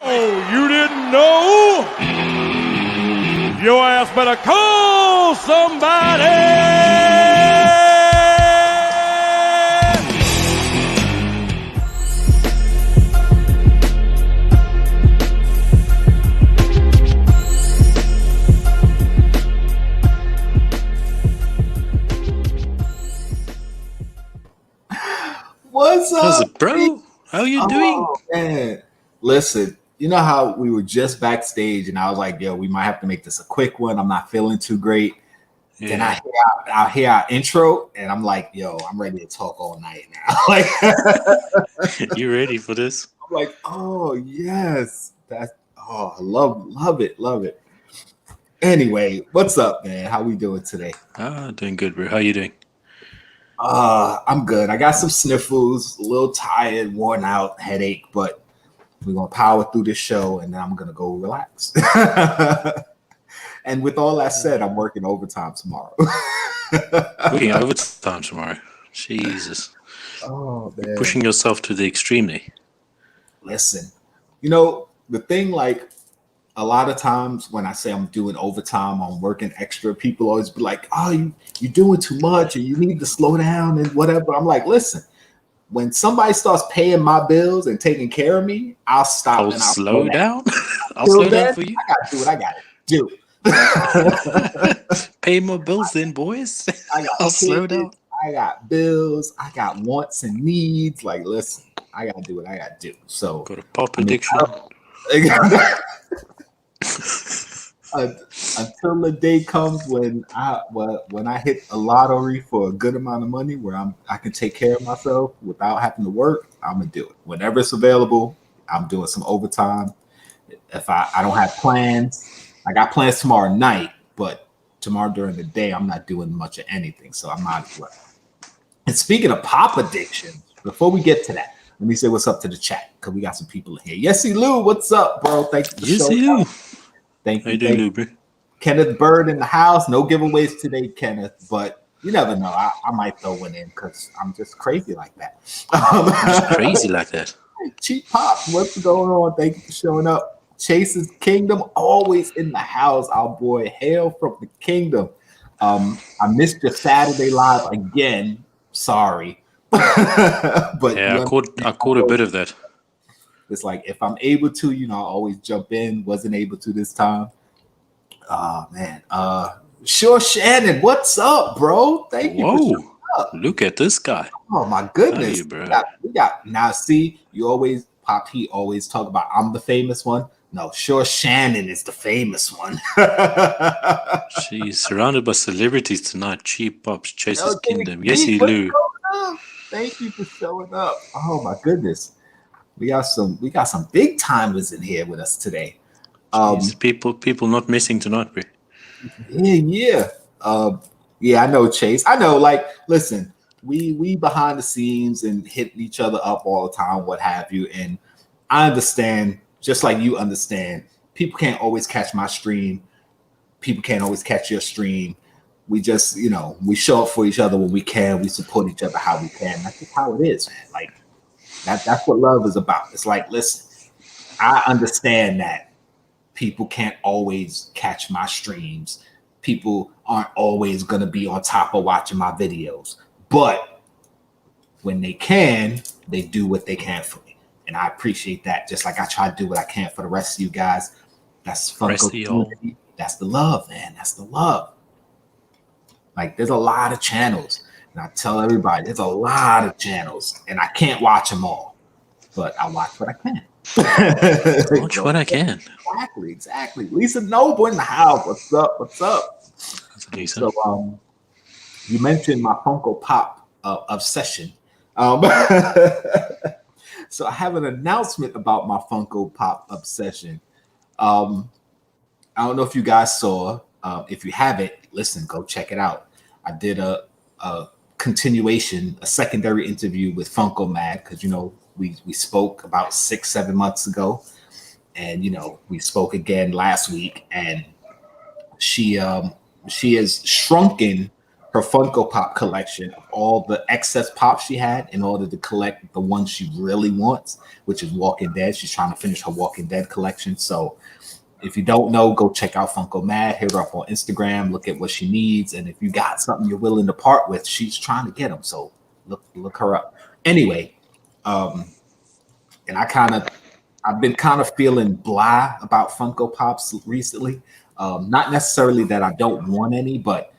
Oh, you didn't know? Your ass better call somebody! What's up? How's it, bro? How you doing? Man. Listen, you know how we were just backstage and I was like, yo, we might have to make this a quick one. I'm not feeling too great. Yeah. Then I hear our intro and I'm like, yo, I'm ready to talk all night now. Like, you ready for this? I'm like, oh yes. Love it. Anyway, what's up, man? How we doing today? Doing good, bro. How you doing? I'm good. I got some sniffles, a little tired, worn out, headache, but we're gonna power through this show and then I'm gonna go relax. And with all that said, I'm working overtime tomorrow. Working overtime tomorrow. Jesus. Oh man. You're pushing yourself to the extremely. Listen, you know, the thing, like, a lot of times when I say I'm doing overtime, I'm working extra, people always be like, oh, you're doing too much and you need to slow down and whatever. I'm like, listen, when somebody starts paying my bills and taking care of me, I'll stop. I'll slow down. I'll slow down for you. I gotta do what I gotta do. Pay my bills then, boys. I'll slow down. I got bills. I got wants and needs. Like, listen, I gotta do what I gotta do. So got a pop addiction. Until the day comes when I hit a lottery for a good amount of money where I can take care of myself without having to work, I'm gonna do it. Whenever it's available, I'm doing some overtime. If I don't have plans, I got plans tomorrow night, but tomorrow during the day, I'm not doing much of anything, so I'm not. And speaking of pop addiction, before we get to that, let me say what's up to the chat because we got some people in here. Yesy Lou, what's up, bro? Thank you for showing up. Thank you. How you doing, Kenneth Bird in the house. No giveaways today, Kenneth, but you never know. I might throw one in because I'm just crazy like that. Crazy like that. Cheap Pop, what's going on? Thank you for showing up. Chase's Kingdom, always in the house. Our boy, hail from the kingdom. I missed your Saturday live again. Sorry. But yeah, I caught a bit of that. It's like if I'm able to, I always jump in. Wasn't able to this time. Oh man. Sure, Shannon, what's up, bro? Thank you. Whoa, look at this guy. Oh my goodness. You, bro. We got now. See, you always Pop. He always talk about I'm the famous one. No, sure, Shannon is the famous one. She's surrounded by celebrities tonight. Cheap Pops, Chase's Kingdom. Yes, you do. Thank you for showing up. Oh my goodness. We got some big timers in here with us today. People not missing tonight, bro. Yeah. I know, Chase. I know, like, listen, we behind the scenes and hitting each other up all the time, what have you. And I understand, just like you understand, people can't always catch my stream. People can't always catch your stream. We just, we show up for each other when we can. We support each other how we can. That's just how it is, man. Like, that's what love is about. It's like, listen, I understand that people can't always catch my streams. People aren't always going to be on top of watching my videos. But when they can, they do what they can for me. And I appreciate that. Just like I try to do what I can for the rest of you guys. That's Funko community. That's the love, man. That's the love. Like, there's a lot of channels. And I tell everybody, there's a lot of channels. And I can't watch them all. But I watch what I can. Watch what I can. Exactly. Lisa Noble in the house. What's up? That's Lisa. So, you mentioned my Funko Pop obsession. So I have an announcement about my Funko Pop obsession. I don't know if you guys saw. If you haven't, listen, go check it out. I did a continuation, a secondary interview with Funko Mad because we spoke about 6-7 months ago, and we spoke again last week, and she has shrunken her Funko Pop collection of all the excess pops she had in order to collect the ones she really wants, which is Walking Dead. She's trying to finish her Walking Dead collection. So if you don't know, go check out Funko Mad, hit her up on Instagram, look at what she needs. And if you got something you're willing to part with, she's trying to get them. So look her up. Anyway, and I've been kind of feeling blah about Funko Pops recently. Not necessarily that I don't want any, but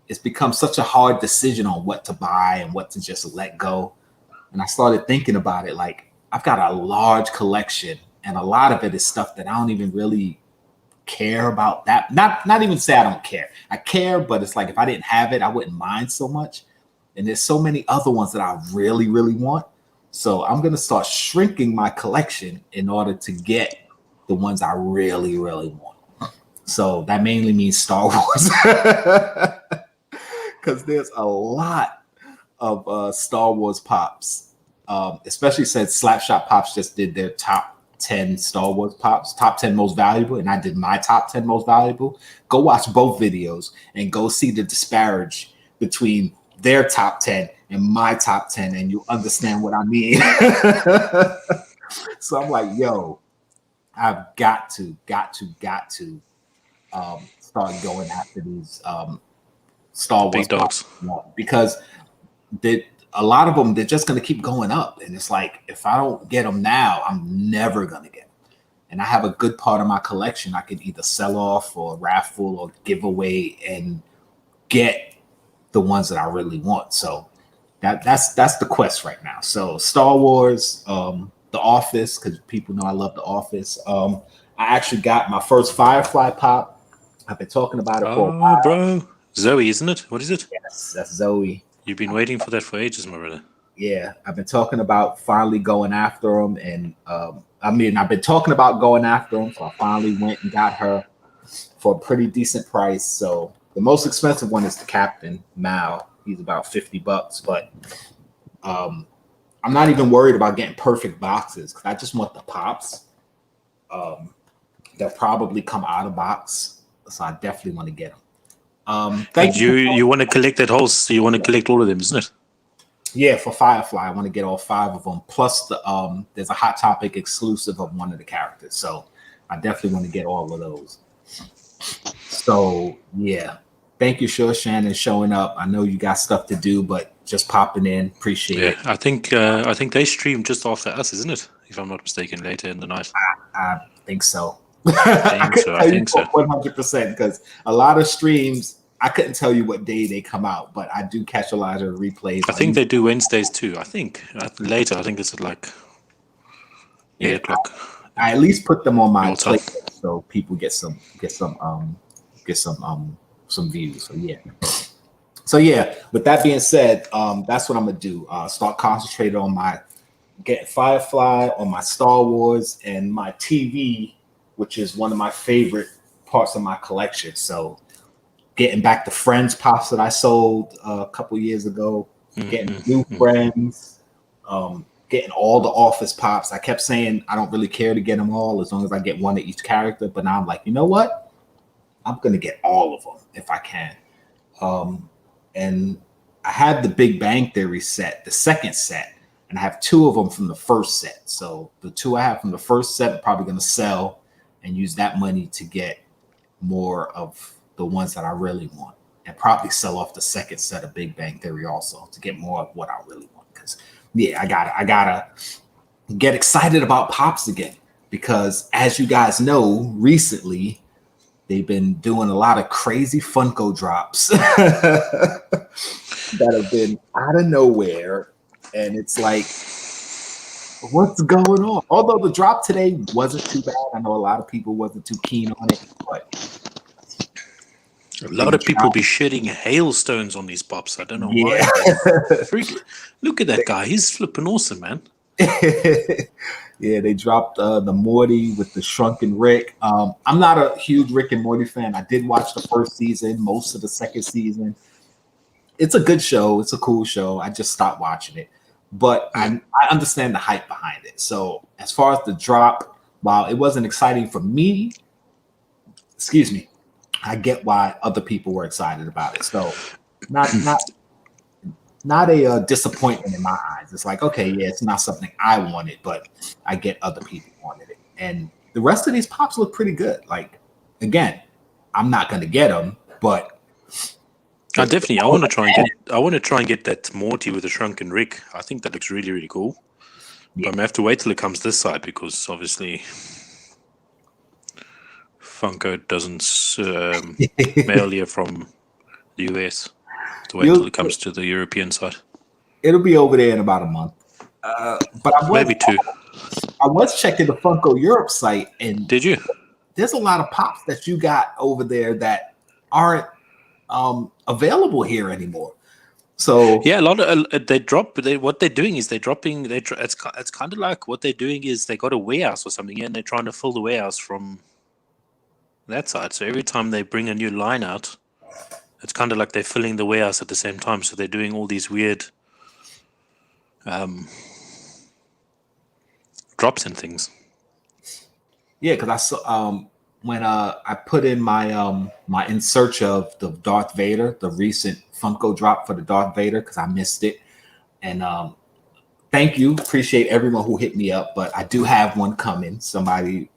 it's become such a hard decision on what to buy and what to just let go. And I started thinking about it. Like, I've got a large collection, and a lot of it is stuff that I don't even really care about. That not even say I don't care. I care, but it's like if I didn't have it, I wouldn't mind so much. And there's so many other ones that I really, really want. So I'm gonna start shrinking my collection in order to get the ones I really, really want. So that mainly means Star Wars. Because there's a lot of Star Wars pops, especially since Slapshot Pops just did their top 10 Star Wars pops, top 10 most valuable, and I did my top 10 most valuable. Go watch both videos and go see the disparage between their top 10 and my top 10, and you'll understand what I mean. So I'm like, yo, I've got to start going after these Star Wars big dogs, because a lot of them, they're just going to keep going up. And it's like, if I don't get them now, I'm never going to get them. And I have a good part of my collection I could either sell off or raffle or give away and get the ones that I really want. So that's the quest right now. So Star Wars, The Office, because people know I love The Office. I actually got my first Firefly pop. I've been talking about it for a while. Bro. Zoe, isn't it? What is it? Yes, that's Zoe. You've been waiting for that for ages, my brother. Yeah, I've been talking about finally going after them, and I've been talking about going after them, so I finally went and got her for a pretty decent price. So the most expensive one is the Captain Mal. He's about $50, but I'm not even worried about getting perfect boxes because I just want the pops. They'll probably come out of box, so I definitely want to get them. Thank you want to collect that whole? So you want to collect all of them, isn't it? Yeah, for Firefly, I want to get all 5 of them. Plus, there's a Hot Topic exclusive of one of the characters, so I definitely want to get all of those. So yeah, thank you, Sure Shannon, showing up. I know you got stuff to do, but just popping in, appreciate it. I think they stream just after us, isn't it? If I'm not mistaken, later in the night. I think so. I think so. 100% because a lot of streams I couldn't tell you what day they come out, but I do catch a lot of replays. I think they do Wednesdays too. I think later. I think it's at like 8 o'clock. I at least put them on my playlist so people get some views. So yeah. With that being said, that's what I'm gonna do. Start concentrating on getting Firefly, on my Star Wars, and my TV, which is one of my favorite parts of my collection. So getting back the Friends pops that I sold a couple years ago, getting new Friends, getting all the Office pops. I kept saying I don't really care to get them all as long as I get one of each character. But now I'm like, you know what? I'm going to get all of them if I can. And I had the Big Bang Theory set, the second set, and I have 2 of them from the first set. So the 2 I have from the first set, I'm probably going to sell and use that money to get more of the ones that I really want, and probably sell off the second set of Big Bang Theory also to get more of what I really want. Because I gotta get excited about pops again, because as you guys know, recently they've been doing a lot of crazy Funko drops that have been out of nowhere, and it's like, what's going on? Although the drop today wasn't too bad, I know a lot of people wasn't too keen on it, but a lot of people be shedding hailstones on these pops. I don't know why. Look at that guy. He's flipping awesome, man. Yeah, they dropped the Morty with the shrunken Rick. I'm not a huge Rick and Morty fan. I did watch the first season, most of the second season. It's a good show. It's a cool show. I just stopped watching it. But I understand the hype behind it. So as far as the drop, while it wasn't exciting for me, I get why other people were excited about it. So not a disappointment in my eyes. It's like, okay, yeah, it's not something I wanted, but I get other people wanted it. And the rest of these pops look pretty good. Like, again, I'm not going to get them, but I want to try and get that Morty with the shrunken Rick. I think that looks really, really cool. Yeah. But I'm gonna have to wait till it comes this side because obviously Funko doesn't mail here from the US. To wait till it comes to the European side. It'll be over there in about a month. But maybe 2. I was checking the Funko Europe site, and did you? There's a lot of pops that you got over there that aren't available here anymore. So yeah, a lot of they drop. What they're doing is they're dropping. It's kind of like what they're doing is they got a warehouse or something, and they're trying to fill the warehouse from that side. So every time they bring a new line out, it's kind of like they're filling the warehouse at the same time. So they're doing all these weird drops and things. Yeah, because I saw when I put in my my in search of the Darth Vader, the recent Funko drop for the Darth Vader, because I missed it. And thank you, appreciate everyone who hit me up. But I do have one coming. Somebody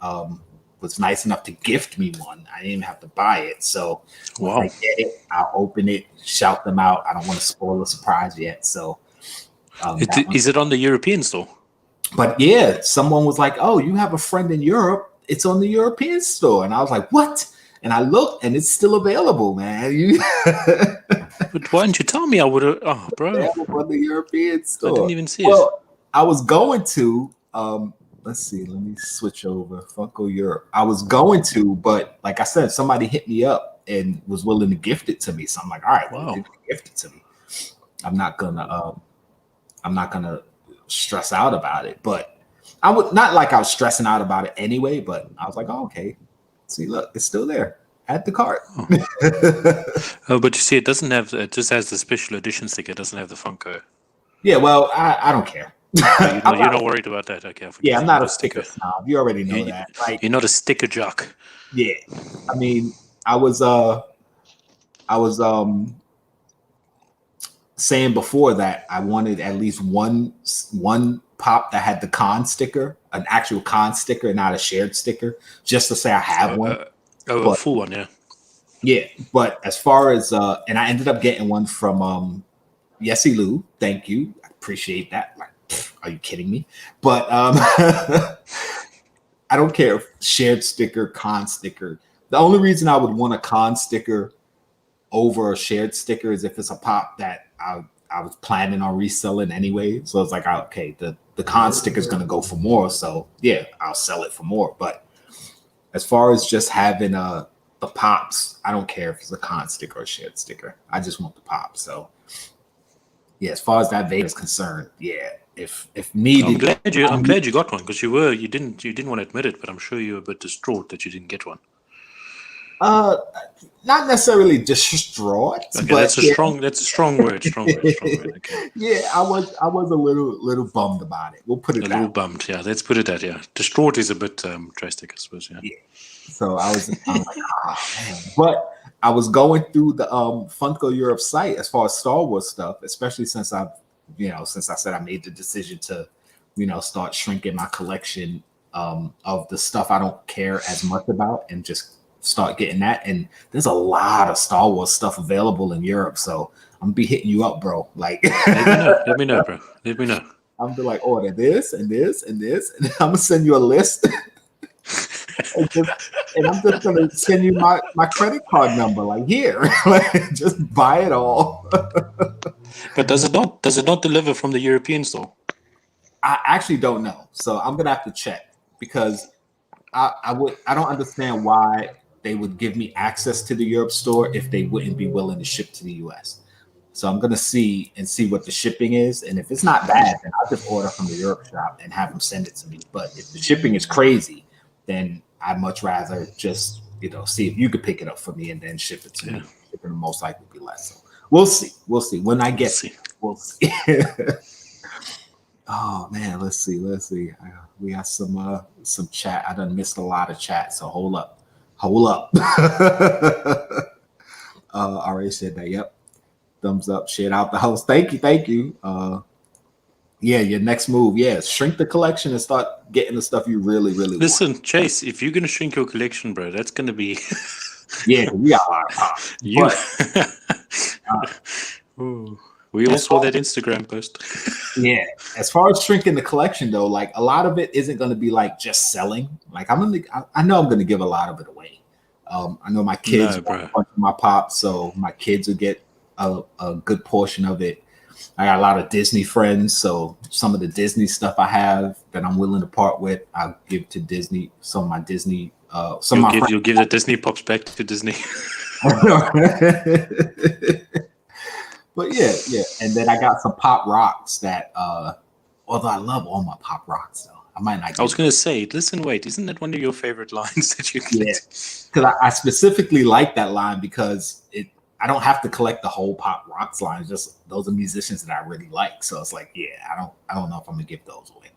was nice enough to gift me one. I didn't even have to buy it. So wow. when I get it, I'll open it, shout them out. I don't want to spoil the surprise yet. So is it on the European store? But yeah, someone was like, "Oh, you have a friend in Europe. It's on the European store." And I was like, "What?" And I looked, and it's still available, man. But why didn't you tell me? I would have. Oh, bro, on the European store. I didn't even see it. I was going to. Let's see. Let me switch over. Funko Europe. I was going to, but like I said, somebody hit me up and was willing to gift it to me. So I'm like, all right, wow. Gift it to me. I'm not gonna stress out about it, but I would not like I was stressing out about it anyway, but I was like, oh, okay. See, look, it's still there. Add the cart. Oh, but you see, it doesn't have. It just has the special edition sticker. It doesn't have the Funko. Yeah, well, I don't care. You're not worried about that, okay? Yeah, I'm not a sticker snob. You already know that. Like, you're not a sticker jock. Yeah, I mean, I was saying before that I wanted at least one pop that had the con sticker, an actual con sticker, not a shared sticker, just to say I have one. A full one, yeah. Yeah, but as far as and I ended up getting one from Yesy Lou. Thank you, I appreciate that. Like, are you kidding me? But I don't care if shared sticker, con sticker. The only reason I would want a con sticker over a shared sticker is if it's a pop that I was planning on reselling anyway. So it's like, okay, the con sticker is going to go for more. So yeah, I'll sell it for more. But as far as just having the pops, I don't care if it's a con sticker or a shared sticker. I just want the pop. So yeah, as far as that Vader is concerned, yeah. If needed, I'm glad you got one because you didn't want to admit it, but I'm sure you were a bit distraught that you didn't get one. Not necessarily distraught. Okay, but that's a strong word. Okay. Yeah, I was a little bummed about it. We'll put it a little bummed. Yeah, let's put it that. Yeah, distraught is a bit drastic, I suppose. Yeah. So I'm like, man. But I was going through the Funko Europe site as far as Star Wars stuff, especially since I said I made the decision to, start shrinking my collection of the stuff I don't care as much about and just start getting that. And there's a lot of Star Wars stuff available in Europe. So I'm gonna be hitting you up, bro. Like let me know, bro. Let me know. I'm gonna be like, order this and this and this, and I'm gonna send you a list. and I'm just gonna send you my credit card number, like here. Like, just buy it all. But does it not deliver from the European store? I actually don't know. So I'm gonna have to check because I don't understand why they would give me access to the Europe store if they wouldn't be willing to ship to the US. So I'm gonna see what the shipping is, and if it's not bad, then I'll just order from the Europe shop and have them send it to me. But if the shipping is crazy, then I'd much rather just see if you could pick it up for me and then ship it to me. Shipping will most likely be less. So we'll see. When I get we'll see. Oh man, let's see. We got some chat. I done missed a lot of chat, so hold up. RA said that. Yep. thumbs up. Share it out the house. Thank you. Yeah, your next move, shrink the collection and start getting the stuff you really, really Listen, want. Chase, if you're gonna shrink your collection, bro, that's gonna be Yeah, we got a lot of pop. you. But, Ooh, we all saw that Instagram post. yeah, as far as shrinking the collection though, like a lot of it isn't going to be like just selling. Like I know I'm going to give a lot of it away. I know my kids want a bunch of my pop, so my kids will get a good portion of it. I got a lot of Disney friends, so some of the Disney stuff I have that I'm willing to part with, I'll give to Disney. Some of my Disney, you'll give the Disney pops back to Disney. But yeah, and then I got some pop rocks that, although I love all my pop rocks, though I might not. I was going to say, listen, wait, isn't that one of your favorite lines that you collect? Because I specifically like that line because I don't have to collect the whole pop rocks line. Just those are musicians that I really like. So it's like, I don't know if I'm gonna give those away.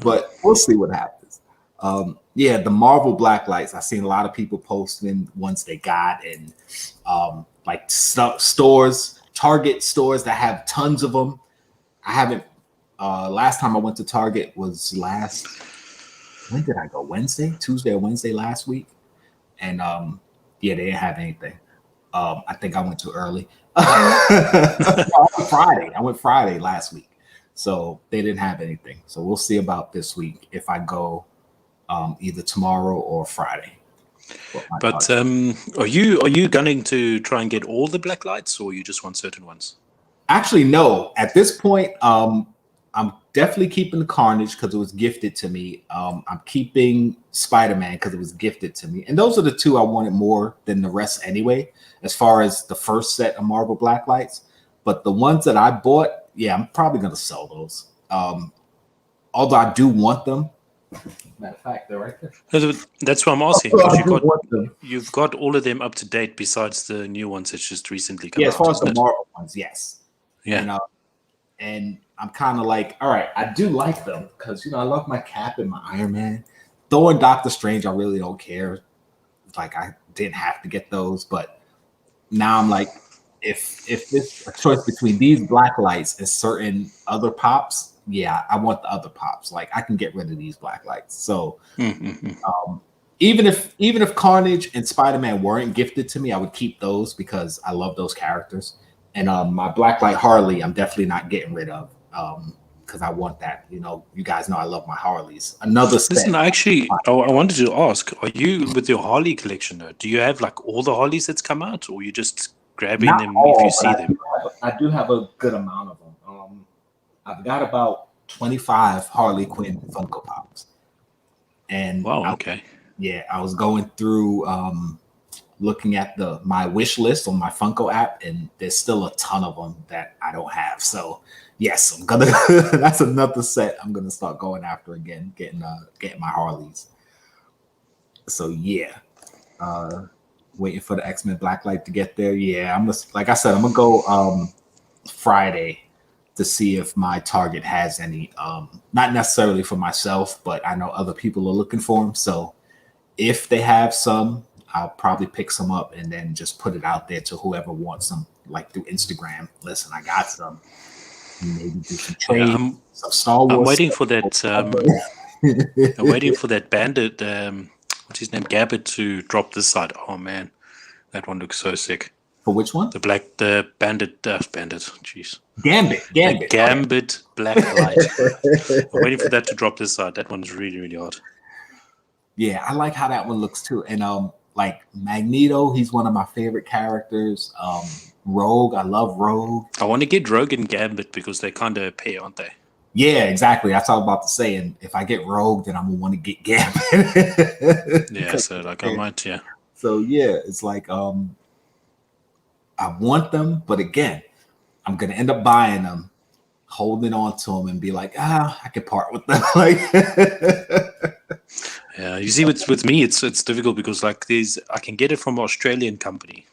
But we'll see what happens. The Marvel black lights. I've seen a lot of people posting ones they got, and like stores, Target stores that have tons of them. I haven't. Last time I went to Target was when did I go? Tuesday or Wednesday last week. And they didn't have anything. I think I went too early. I went Friday last week. So they didn't have anything. So we'll see about this week if I go either tomorrow or Friday. But are you gunning to try and get all the black lights, or you just want certain ones? Actually, no. At this point, I'm definitely keeping the Carnage because it was gifted to me. I'm keeping Spider-Man because it was gifted to me. And those are the two I wanted more than the rest anyway, as far as the first set of Marvel Blacklights. But the ones that I bought, I'm probably going to sell those. Although I do want them. Matter of fact, they're right there. That's what I'm asking. You've got all of them up to date besides the new ones that's just recently come out. Yeah, as far as the Marvel ones, yes. Yeah. And I'm kind of like, all right, I do like them because, I love my Cap and my Iron Man. Thor and Doctor Strange, I really don't care. Like, I didn't have to get those. But now I'm like, if it's a choice between these black lights and certain other pops, I want the other pops. Like, I can get rid of these black lights. So even if Carnage and Spider-Man weren't gifted to me, I would keep those because I love those characters. And my Blacklight Harley, I'm definitely not getting rid of because I want that. You guys know I love my Harleys. Another set. Listen, actually, I wanted to ask: are you with your Harley collection? Though, do you have like all the Harleys that's come out, or are you just grabbing Not them all, if you see them? I do have a good amount of them. I've got about 25 Harley Quinn Funko Pops. And wow, okay. I was going through looking at my wish list on my Funko app, and there's still a ton of them that I don't have. So yes, I'm gonna. That's another set I'm gonna start going after again, getting my Harleys. So waiting for the X-Men Blacklight to get there. I'm like I said, I'm gonna go Friday to see if my Target has any. Not necessarily for myself, but I know other people are looking for them. So if they have some, I'll probably pick some up and then just put it out there to whoever wants them, like through Instagram. Listen, I got some. Maybe do some trade, some Star Wars. I'm waiting for that. I'm waiting for that Bandit. What's his name? Gabbard to drop this side. Oh man, that one looks so sick. For which one? The Bandit. Jeez. Gambit. The Gambit Black Light. I'm waiting for that to drop this side. That one's really, really hard. Yeah, I like how that one looks too. And like Magneto, he's one of my favorite characters. Rogue, I love Rogue. I want to get Rogue and Gambit because they're kind of a pair, aren't they? Yeah, exactly. That's all I'm about to say. And if I get Rogue, then I'm gonna want to get Gambit. Yeah, so like I might, yeah. So it's like I want them, but again, I'm gonna end up buying them, holding on to them, and be like, I can part with them. Like, yeah, you see, with me, it's difficult because like I can get it from an Australian company,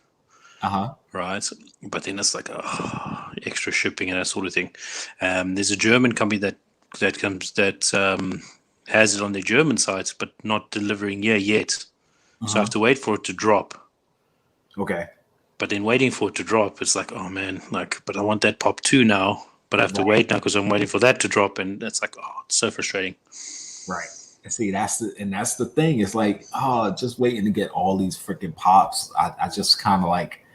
right? But then it's like extra shipping and that sort of thing. There's a German company that has it on their German sites, but not delivering here yet. So I have to wait for it to drop. Okay. but then waiting for it to drop, it's like, oh man, like, but I want that pop too now, but I have to wait now because I'm waiting for that to drop, and it's like, oh, it's so frustrating. Right. And see, that's the thing. It's like, oh, just waiting to get all these freaking pops. I just kind of like,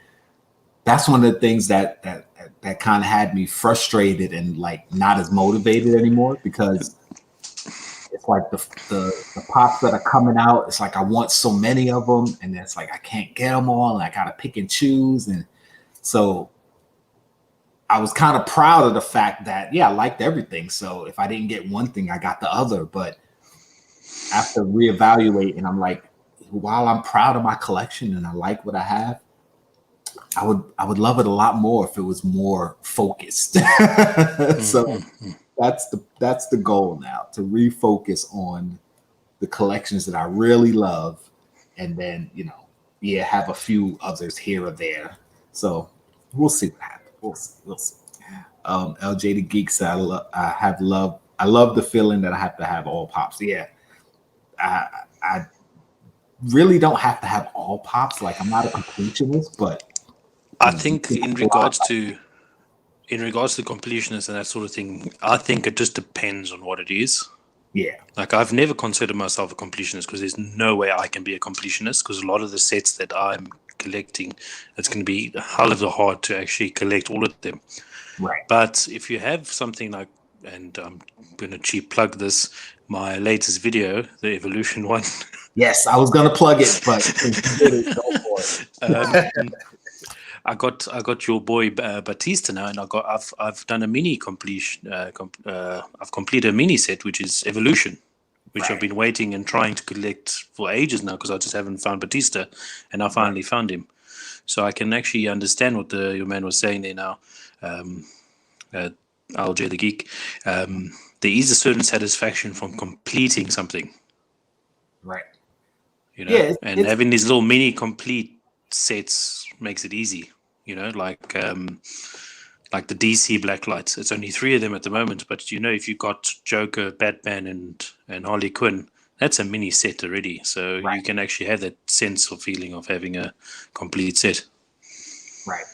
that's one of the things that kind of had me frustrated and like not as motivated anymore, because it's like the pops that are coming out, it's like I want so many of them, and it's like I can't get them all, and I gotta pick and choose. And so I was kind of proud of the fact that, yeah, I liked everything. So if I didn't get one thing, I got the other. But after reevaluating, I'm like, while I'm proud of my collection and I like what I have, I would love it a lot more if it was more focused. So that's the goal now, to refocus on the collections that I really love, and then have a few others here or there. So we'll see what happens. We'll see. LJ the Geek said, I love the feeling that I have to have all pops. Yeah, I really don't have to have all pops. Like, I'm not a completionist, but I think in regards to completionists and that sort of thing, I think it just depends on what it is. Yeah. Like, I've never considered myself a completionist because there's no way I can be a completionist, because a lot of the sets that I'm collecting, it's going to be a hell of a hard to actually collect all of them. Right. But if you have something like, and I'm going to cheap plug this, my latest video, the Evolution one. Yes, I was going to plug it, but go for it. I got your boy Batista now, and I've done a mini completion. I've completed a mini set, which is Evolution, which I've been waiting and trying to collect for ages now, because I just haven't found Batista, and I finally found him. So I can actually understand what your man was saying there now, LJ the Geek. There is a certain satisfaction from completing something, right? And having these little mini complete sets makes it easy. Like the DC Blacklights. It's only 3 of them at the moment, but if you got Joker, Batman, and Harley Quinn, that's a mini set already. So you can actually have that sense or feeling of having a complete set. Right.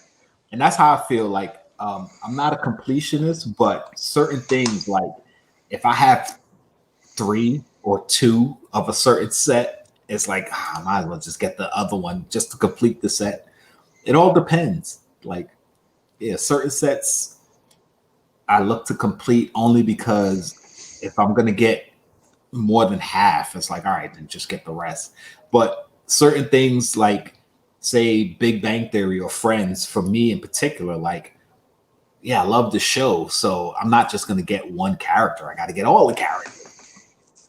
And that's how I feel. Like, I'm not a completionist, but certain things, like if I have 3 or 2 of a certain set, it's like, I might as well just get the other one just to complete the set. It all depends. Like, certain sets I look to complete only because if I'm going to get more than half, it's like, all right, then just get the rest. But certain things, like, say, Big Bang Theory or Friends, for me in particular, like, I love the show. So I'm not just going to get one character. I got to get all the characters.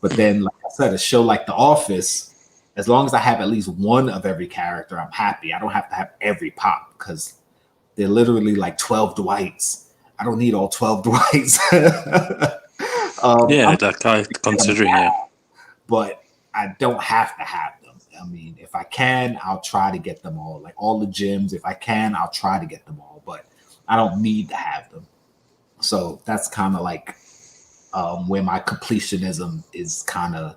But then, like I said, a show like The Office, as long as I have at least one of every character, I'm happy. I don't have to have every pop, because they're literally like 12 Dwights. I don't need all 12 Dwights. Considering. But I don't have to have them. I mean, if I can, I'll try to get them all. Like all the gyms, if I can, I'll try to get them all. But I don't need to have them. So that's kind of like where my completionism is kind of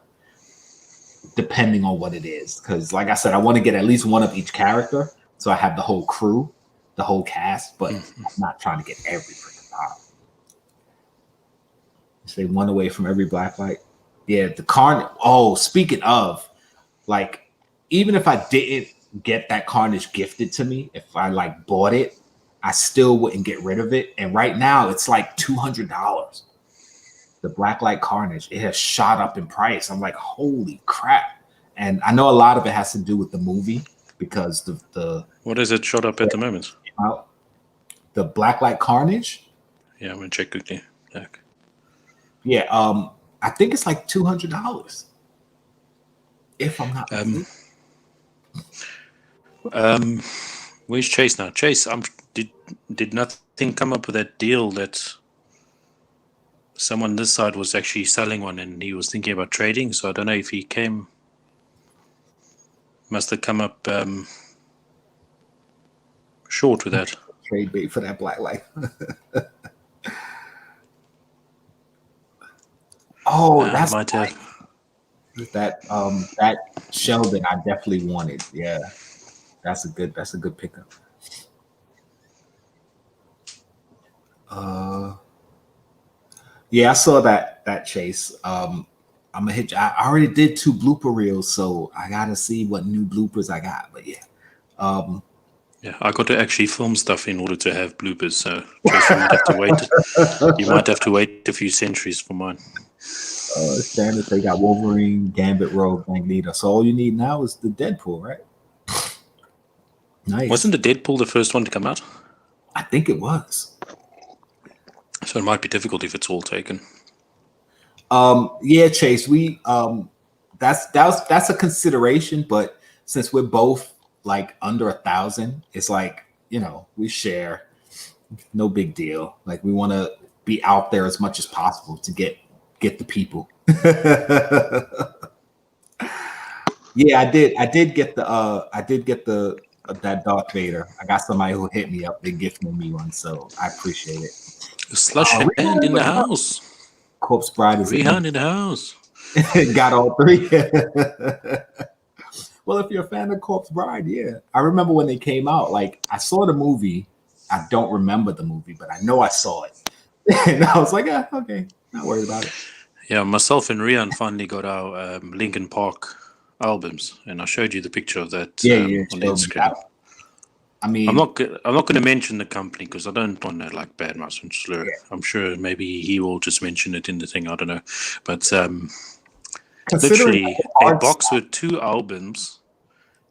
depending on what it is. Because like I said, I want to get at least one of each character. So I have the whole crew, the whole cast, but I'm not trying to get every freaking pop. Say one away from every Blacklight. Yeah, the Carnage. Oh, speaking of, like, even if I didn't get that Carnage gifted to me, if I like bought it, I still wouldn't get rid of it. And right now it's like $200. The Blacklight Carnage, it has shot up in price. I'm like, holy crap. And I know a lot of it has to do with the movie, because the what is it shot up at the moment? The Blacklight Carnage? Yeah, I'm gonna check quickly. Yeah, I think it's like $200. If I'm not where's Chase now? Chase, did nothing come up with that deal that someone this side was actually selling one, and he was thinking about trading? So I don't know if he must have come up short with that. Trade bait for that Blacklight. That's right. That Sheldon I definitely wanted. Yeah, that's a good pickup. Yeah, I saw that Chase. I'm gonna hit you. I already did 2 blooper reels, so I gotta see what new bloopers I got. But yeah, Yeah, I got to actually film stuff in order to have bloopers. So Chase, you might have to wait. You might have to wait a few centuries for mine. Standard, they got Wolverine, Gambit, Rogue, Magneto. So all you need now is the Deadpool, right? Nice. Wasn't the Deadpool the first one to come out? I think it was. So it might be difficult if it's all taken. Yeah, Chase, we that's a consideration, but since we're both like under 1,000, it's like, we share, no big deal. Like we want to be out there as much as possible to get the people. Yeah, I did get the that Darth Vader. I got somebody who hit me up. They gifted me one, so I appreciate it. Slush hand in the house. Corpse Bride is Rehan in the house. got all 3. Well, if you're a fan of Corpse Bride, yeah. I remember when they came out, like I saw the movie. I don't remember the movie, but I know I saw it. And I was like, yeah, okay, not worried about it. Yeah, myself and Rian finally got our Linkin Park albums, and I showed you the picture of that on Instagram. I mean, I'm not going to mention the company because I don't want to like badmouth and slur. Yeah. I'm sure maybe he will just mention it in the thing. I don't know, but literally a box with 2 albums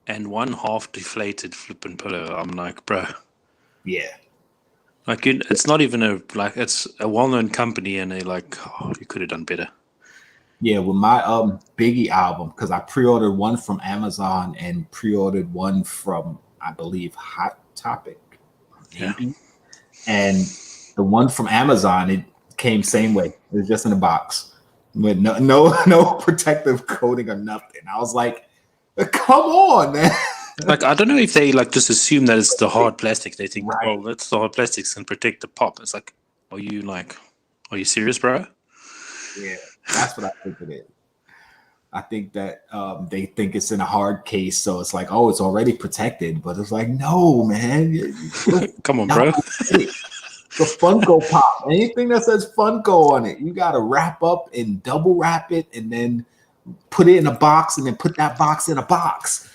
and 1 half deflated flipping pillow. I'm like, bro. Yeah. Like it's not even it's a well-known company, and they like, oh, you could have done better. Yeah, with my Biggie album, because I pre-ordered one from Amazon and pre-ordered one from, I believe, Hot Topic, maybe. Yeah. And the one from Amazon, it came same way. It was just in a box with no protective coating or nothing. I was like, come on, man. Like, I don't know if they like just assume that it's the hard plastic. They think, right. Well, that's the hard plastics can protect the pop. It's like, are you serious, bro? Yeah, that's what I think it is. I think that they think it's in a hard case, so it's like, oh, it's already protected. But it's like, no, man. Come on, bro. The Funko Pop. Anything that says Funko on it, you got to wrap up and double wrap it and then put it in a box and then put that box in a box.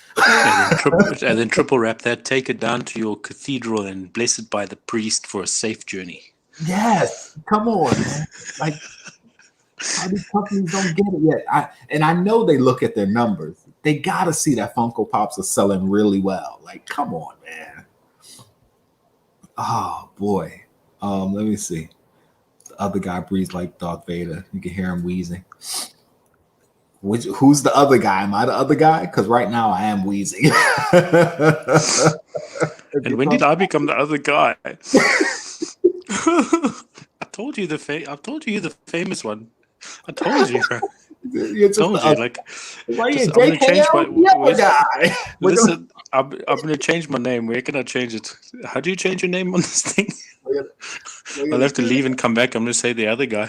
and then triple wrap that, take it down to your cathedral and bless it by the priest for a safe journey. Yes. Come on, man. Like, how these companies don't get it yet. I know they look at their numbers. They got to see that Funko Pops are selling really well. Like, come on, man. Oh, boy. Let me see. The other guy breathes like Darth Vader. You can hear him wheezing. Who's the other guy? Am I the other guy? Because right now I am wheezing. And when did I become the other guy? I told you you're the famous one. I told you, bro. You're just I'm gonna change my guy. Listen, I'm gonna change my name. Where can I change it? How do you change your name on this thing? I'll have to leave and come back. I'm gonna say the other guy.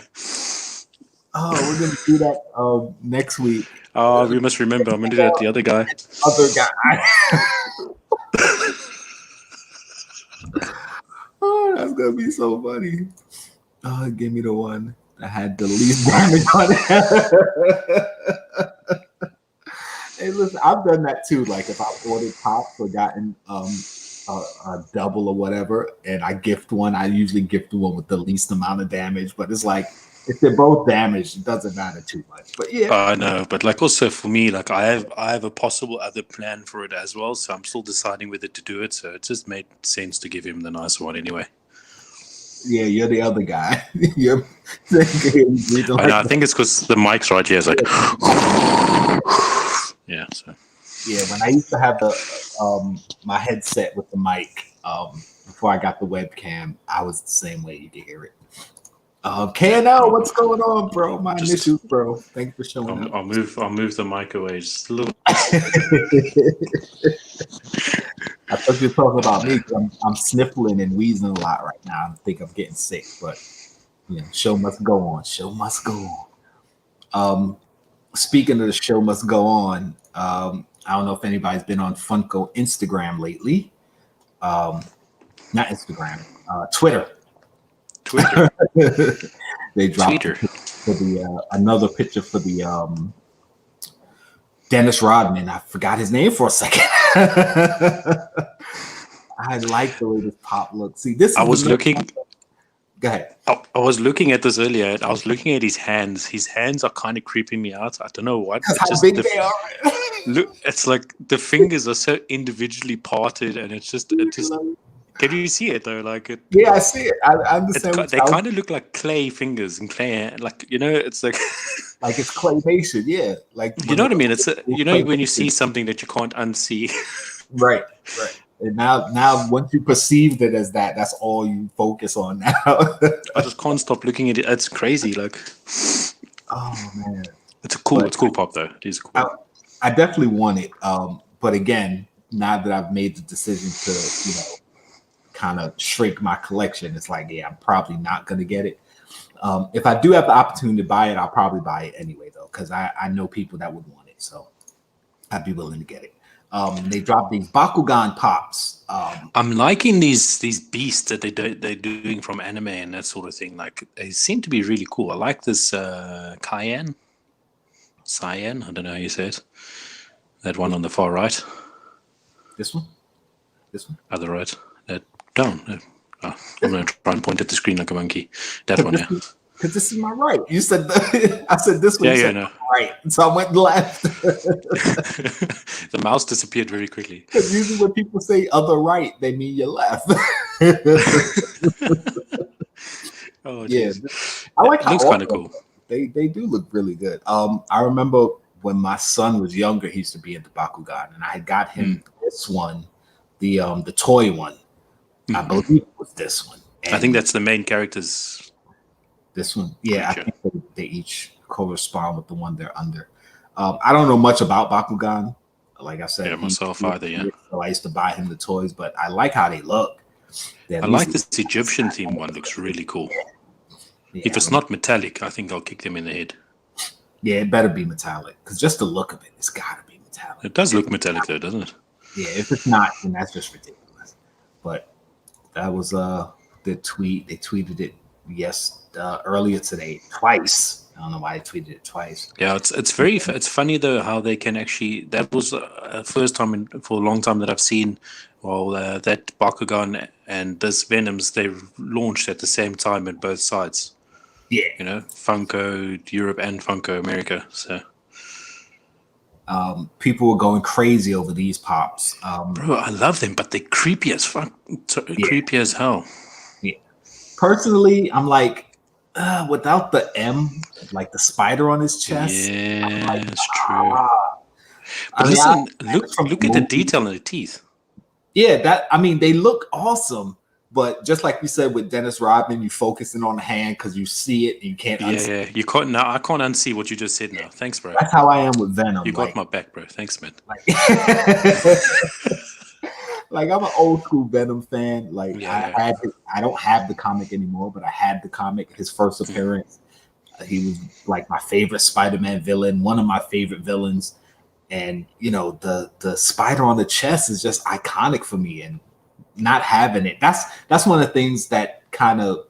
Oh, we're gonna do that next week. Oh, we must remember. I'm gonna do that. The other guy. Other guy. Oh, that's gonna be so funny. Oh, give me the one that had the least damage on it. Hey, listen, I've done that too. Like if I've ordered pops or gotten a double or whatever, and I gift one, I usually gift the one with the least amount of damage. But it's like, if they're both damaged, it doesn't matter too much. But yeah, I know. But like also for me, like I have a possible other plan for it as well. So I'm still deciding whether to do it. So it just made sense to give him the nice one anyway. Yeah, you're the other guy. I think it's because the mic's right here. It's like, yeah. So yeah, when I used to have the my headset with the mic before I got the webcam, I was the same way. You could hear it. KNL, what's going on, bro? My issues, bro. Thanks for showing up. I'll move the mic away just a little. I thought you were talking about me. I'm sniffling and wheezing a lot right now. I think I'm getting sick, but show must go on. Show must go on. Speaking of the show must go on, I don't know if anybody's been on Funko Instagram lately. Not Instagram, Twitter. Twitter. They dropped Twitter. for the another picture for the Dennis Rodman. I forgot his name for a second. I like the way this pop looks. See, this is I was looking. Go ahead. I was looking at this earlier. And I was looking at his hands. His hands are kind of creeping me out. I don't know what. That's how big they are. Look, it's like the fingers are so individually parted, and it's just. Can you see it though? Like it. Yeah, I see it. I understand. They kind of look like clay fingers and clay, like it's like. Like it's claymation, yeah. Like you know what I mean? It's when you see something that you can't unsee. Right. And now once you perceived it as that, that's all you focus on now. I just can't stop looking at it. It's crazy. Like, oh man, it's cool pop though. It is cool. I definitely want it. But again, now that I've made the decision to, kind of shrink my collection, it's like, yeah, I'm probably not gonna get it. If I do have the opportunity to buy it, I'll probably buy it anyway though, because I know people that would want it, so I'd be willing to get it. They dropped these Bakugan pops. I'm liking these beasts that they're doing from anime and that sort of thing. Like they seem to be really cool. I like this Cyan. I don't know how you say it. That one on the far right. This one. Other right. That down. I'm gonna try and point at the screen like a monkey. That one, yeah. Because this is my right. You said I said this one. Yeah, no. Right. So I went left. The mouse disappeared very quickly. Because usually when people say other right, they mean your left. Oh, yeah. I like how it looks kind of cool. They do look really good. I remember when my son was younger, he used to be into Bakugan, and I had got him this one, the toy one. I believe it was this one. And I think that's the main character's. This one, yeah, I think they each correspond with the one they're under. I don't know much about Bakugan. Like I said, myself either. Yeah, so I used to buy him the toys, but I like how they look. I like this Egyptian theme one. Looks really cool. Yeah, if it's not metallic, I think I'll kick them in the head. Yeah, it better be metallic because just the look of it, it's got to be metallic. It does look metallic though, doesn't it? Yeah, if it's not, then that's just ridiculous. But that was the tweet. They tweeted it earlier today twice. I don't know why I tweeted it twice. Yeah, it's funny though how they can actually. That was the first time for a long time that I've seen. That Bakugan and this Venoms they launched at the same time at both sides. Yeah, Funko Europe and Funko America. So people were going crazy over these pops. Bro, I love them, but they're creepy as fuck. Creepy as hell. Yeah, personally, I'm like. Without the M, like the spider on his chest. Yeah, like, it's true. But listen, look at the detail in the teeth. Yeah, they look awesome. But just like we said with Dennis Rodman, you focusing on the hand because you see it and you can't unsee it. Yeah, you can't now. I can't unsee what you just said now. Thanks, bro. That's how I am with Venom. You got my back, bro. Thanks, man. Like I'm an old school Venom fan. Like yeah. I don't have the comic anymore, but I had the comic. His first appearance, he was like my favorite Spider-Man villain, one of my favorite villains, and the spider on the chest is just iconic for me. And not having it, that's one of the things that kind of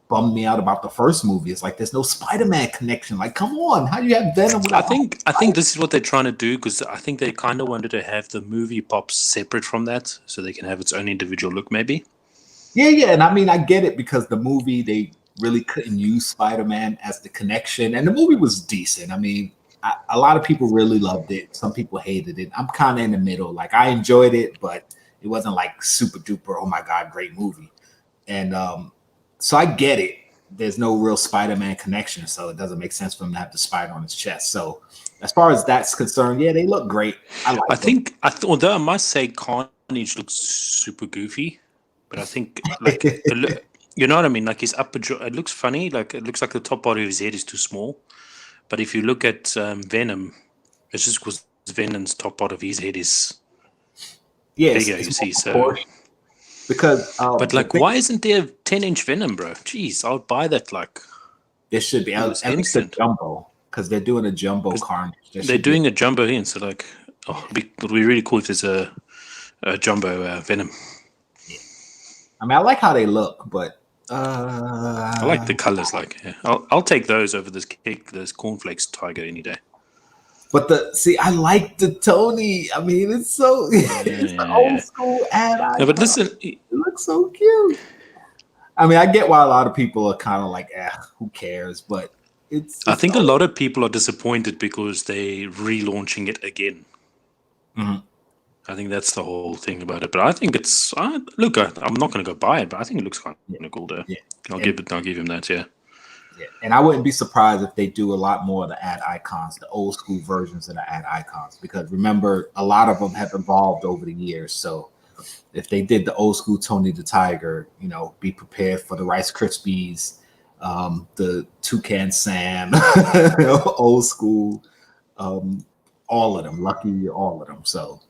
bummed me out about the first movie. It's like there's no Spider-Man connection. Like, come on, how do you have Venom? I think this is what they're trying to do because I think they kind of wanted to have the movie pops separate from that, so they can have its own individual look, maybe. Yeah, and I get it because the movie they really couldn't use Spider-Man as the connection, and the movie was decent. A lot of people really loved it. Some people hated it. I'm kind of in the middle. Like I enjoyed it, but it wasn't like super duper. Oh my god, great movie, and so I get it. There's no real Spider-Man connection, so it doesn't make sense for him to have the spider on his chest. So as far as that's concerned, yeah, they look great. Although I must say Carnage looks super goofy, but I think like you know what I mean? Like his upper jaw, it looks funny. Like it looks like the top part of his head is too small. But if you look at Venom, it's just because Venom's top part of his head is bigger, you see. So. Because, but like, why isn't there a 10-inch Venom, bro? Jeez, I'll buy that. Like, it should be. At least a jumbo, because they're doing a jumbo Carnage. They're doing a jumbo in, so like, it'll be really cool if there's a jumbo Venom. Yeah. I like how they look, but I like the colors. Like, yeah. I'll take those over this cornflakes tiger any day. But I like the Tony. I mean, it's so it's the old school ad icon. No, but listen, It looks so cute. I mean, I get why a lot of people are kind of like, who cares? But I think a lot of people are disappointed because they're relaunching it again. Mhm. I think that's the whole thing about it. But I think it's look. I'm not going to go buy it, but I think it looks kind of cool there. Yeah. I'll give him that. Yeah. Yeah. And I wouldn't be surprised if they do a lot more of the ad icons, the old school versions of the ad icons, because remember, a lot of them have evolved over the years. So if they did the old school Tony the Tiger, be prepared for the Rice Krispies, the Toucan Sam, old school, all of them, Lucky, all of them. So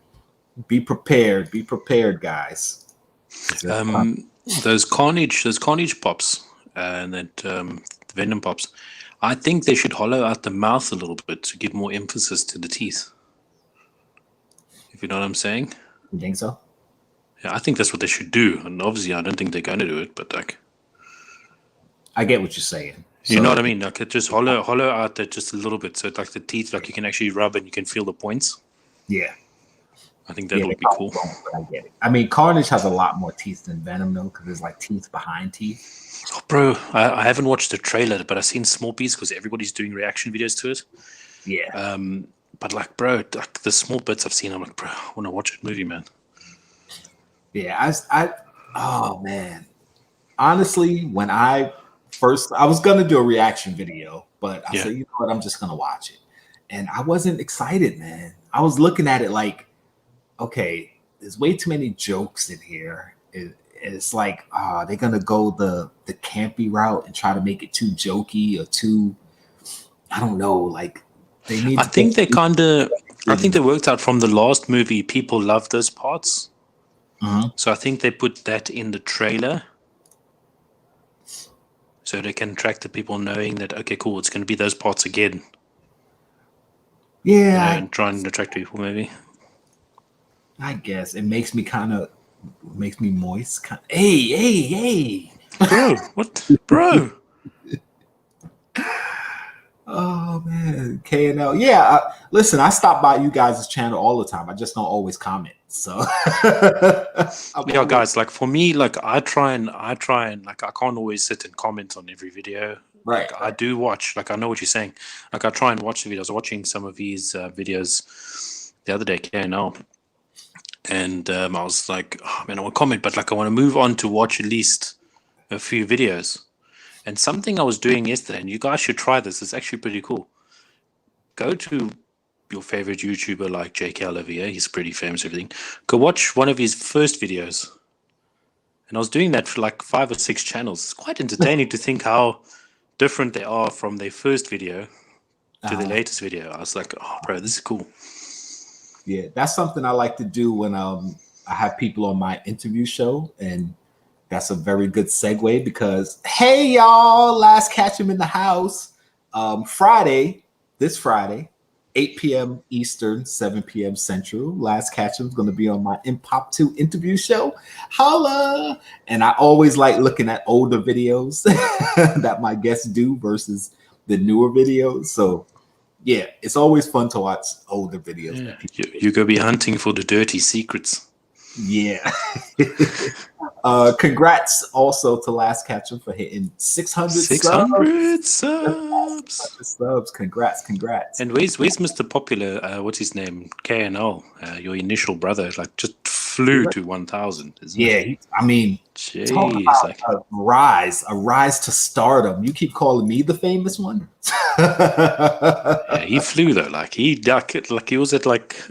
be prepared, guys. Those Carnage pops and that Venom pops. I think they should hollow out the mouth a little bit to give more emphasis to the teeth. If you know what I'm saying. You think so? Yeah, I think that's what they should do. And obviously, I don't think they're going to do it, but like, I get what you're saying. You know what I mean? Like, it just hollow out that just a little bit, so like the teeth, like you can actually rub and you can feel the points. Yeah, I think that would be cool. I get it. I mean, Carnage has a lot more teeth than Venom, though, because there's like teeth behind teeth. Oh, bro, I haven't watched the trailer, but I've seen small bits because everybody's doing reaction videos to it. Yeah. But like, bro, like the small bits I've seen, I'm like, bro, I want to watch that movie, man. Yeah, oh man. Honestly, when I was gonna do a reaction video, but I said, you know what, I'm just gonna watch it. And I wasn't excited, man. I was looking at it like, okay, there's way too many jokes in here. It's like, they're gonna go the campy route and try to make it too jokey or too, I don't know, like they need. I think they worked out from the last movie. People love those parts. Uh-huh. So I think they put that in the trailer so they can attract the people knowing that, okay, cool, it's going to be those parts again. Yeah. And try and attract people, maybe. I guess it makes me moist. Hey. Bro, what? Bro. Oh man, K&L. Yeah, listen, I stop by you guys' channel all the time. I just don't always comment. So yeah, guys, like for me, like I try and like I can't always sit and comment on every video. Right. Like, I do watch, like I know what you're saying. Like I try and watch the videos. I was watching some of these videos the other day, K&L. And I was like, oh man, I want to comment, but like I want to move on to watch at least a few videos. And something I was doing yesterday, and you guys should try this. It's actually pretty cool. Go to your favorite YouTuber like Jkl Awesome. He's pretty famous, everything. Go watch one of his first videos. And I was doing that for like 5 or 6 channels. It's quite entertaining to think how different they are from their first video to the latest video. I was like, oh, bro, this is cool. Yeah, that's something I like to do when I have people on my interview show, and that's a very good segue because, hey, y'all, last catch 'em in the house. This Friday, 8 p.m. Eastern, 7 p.m. Central. Last catch 'em is going to be on my Impromptu interview show. Holla! And I always like looking at older videos that my guests do versus the newer videos. So, yeah, it's always fun to watch older videos. Yeah. You go be hunting for the dirty secrets. Yeah. Congrats also to Last Catcher for hitting 600 subs. Congrats. And where's Mr. Popular? What's his name? K&L, your initial brother, like just flew to 1,000. Yeah, I mean, talk about like a rise to stardom. You keep calling me the famous one. Yeah, he flew though. Like he was at like.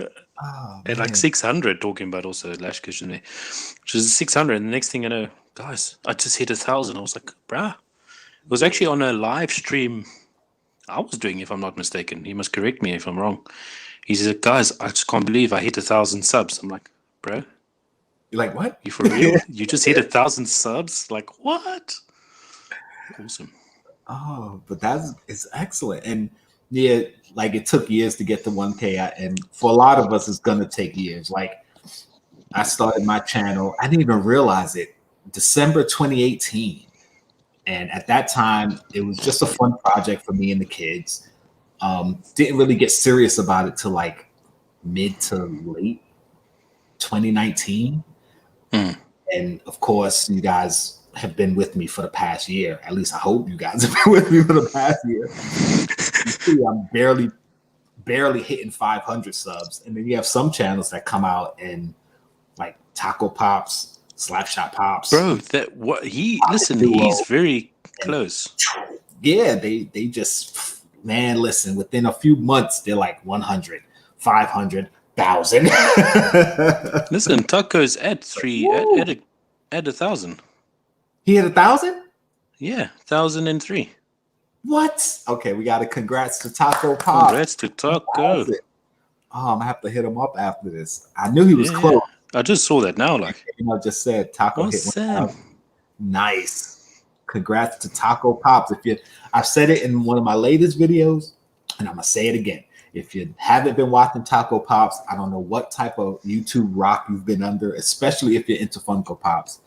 At like 600, talking about also Lash Kitchen, which is 600. And the next thing I know, guys, I just hit 1,000. I was like, bruh. It was actually on a live stream I was doing, if I'm not mistaken. He must correct me if I'm wrong. He said, guys, I just can't believe I hit 1,000 subs. I'm like, bro. You're like, what? You for real? You just hit 1,000 subs? Like, what? Awesome. Oh, but it's excellent. And yeah, like it took years to get to 1K, and for a lot of us, it's gonna take years. Like I started my channel, I didn't even realize it. December 2018, And at that time, it was just a fun project for me and the kids. Didn't really get serious about it till like mid to late 2019. And of course, you guys have been with me for the past year. At least I hope you guys have been with me for the past year. You see, I'm barely hitting 500 subs. And then you have some channels that come out and like Taco Pops, Slapshot Pops. Bro, he's very close. Yeah, they just, man, listen, within a few months, they're like 100, 500, 1,000. Listen, Taco's at 1,000. He hit 1,000? Yeah, 1,003. What? Okay, we got to congrats to Taco Pop. Congrats to Taco. Oh, I'm gonna have to hit him up after this. I knew he was close. I just saw that now. Like, just said Taco hit awesome. 1,000. Nice. Congrats to Taco Pops. I've said it in one of my latest videos, and I'm gonna say it again. If you haven't been watching Taco Pops, I don't know what type of YouTube rock you've been under, especially if you're into Funko Pops.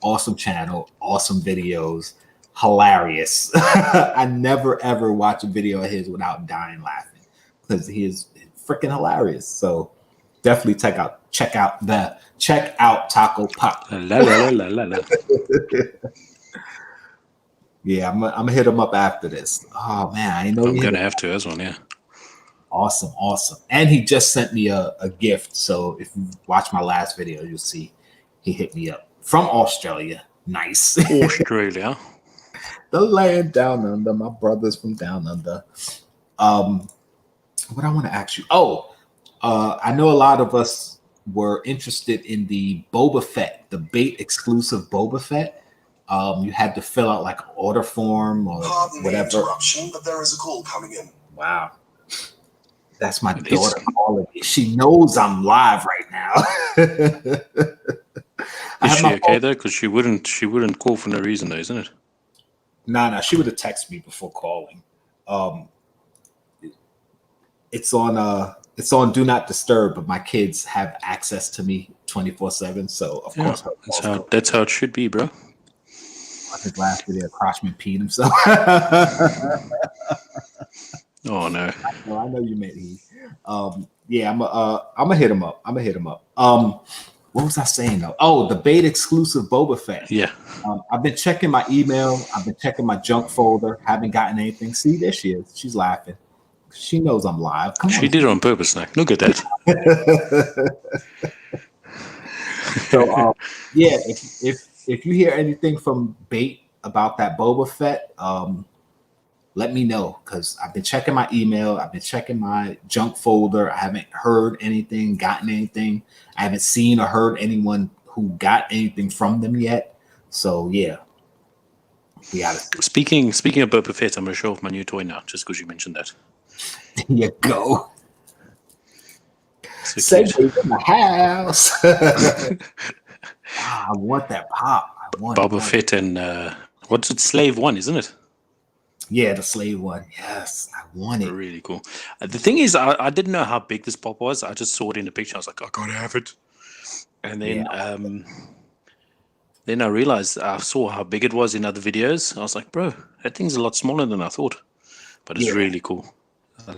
Awesome channel, awesome videos, hilarious. I never ever watch a video of his without dying laughing because he is freaking hilarious. So definitely check out Taco Pop. Yeah, I'm gonna hit him up after this. Oh man, I know I'm gonna have to as well. Yeah. Awesome. And he just sent me a gift. So if you watch my last video, you'll see he hit me up from Australia. Nice. Australia. The land down under. My brother's from down under. What I want to ask you. I know a lot of us were interested in the Boba Fett, the bait exclusive Boba Fett. You had to fill out like an order form or whatever. Interruption, but there is a call coming in. Wow. That's my daughter calling me. She knows I'm live right now. Is she okay though? Because she wouldn't call for no reason though, isn't it? No, she would have texted me before calling. It's on Do Not Disturb, but my kids have access to me 24/7. So of course that's how it should be, bro. His last video, Crotchman peed himself. Oh no! I know you meant he. Yeah, I'm gonna hit him up. What was I saying though? Oh, the bait exclusive Boba Fett. Yeah. I've been checking my email. I've been checking my junk folder. Haven't gotten anything. See, there she is. She's laughing. She knows I'm live. She did it on purpose, like. Look at that. So, yeah, if you hear anything from Bait about that Boba Fett, let me know because I've been checking my email. I've been checking my junk folder. I haven't heard anything, gotten anything. I haven't seen or heard anyone who got anything from them yet. So yeah, we got to. Speaking of Boba Fett, I'm gonna show off my new toy now, just because you mentioned that. There you go. So Say in the house. I want that pop. I want Boba Fett and what's it? Slave 1, isn't it? Yeah, the slave one. Yes, I want it. Really cool. The thing is, I didn't know how big this pop was. I just saw it in the picture. I was like, I gotta have it. And then, then I realized I saw how big it was in other videos. I was like, bro, that thing's a lot smaller than I thought. But it's really cool.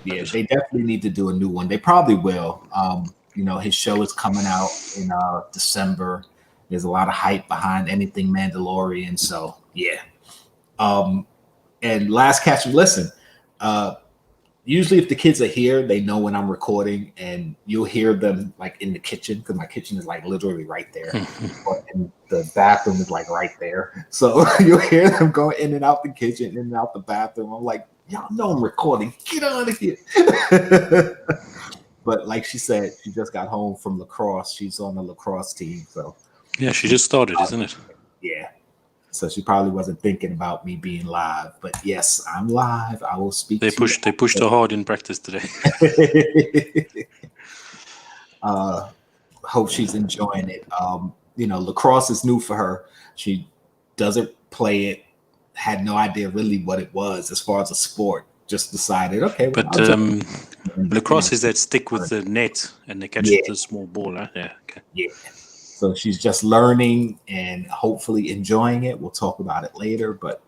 Yeah, they definitely need to do a new one. They probably will. His show is coming out in December. There's a lot of hype behind anything Mandalorian. So yeah. And last catch and listen. Usually if the kids are here, they know when I'm recording and you'll hear them like in the kitchen because my kitchen is like literally right there. And the bathroom is like right there. So you'll hear them going in and out the kitchen, in and out the bathroom. I'm like, y'all know I'm recording. Get out of here. But like she said, she just got home from lacrosse. She's on the lacrosse team. So yeah, she just started, isn't it? Yeah. So she probably wasn't thinking about me being live, but yes, I'm live. I will speak. They pushed her hard in practice today. Hope she's enjoying it. Lacrosse is new for her. She doesn't play it. Had no idea really what it was as far as a sport. Just decided, okay. But lacrosse is that stick with the net and they catch it with a small ball. Huh? Yeah. Okay. Yeah. So she's just learning and hopefully enjoying it. We'll talk about it later, but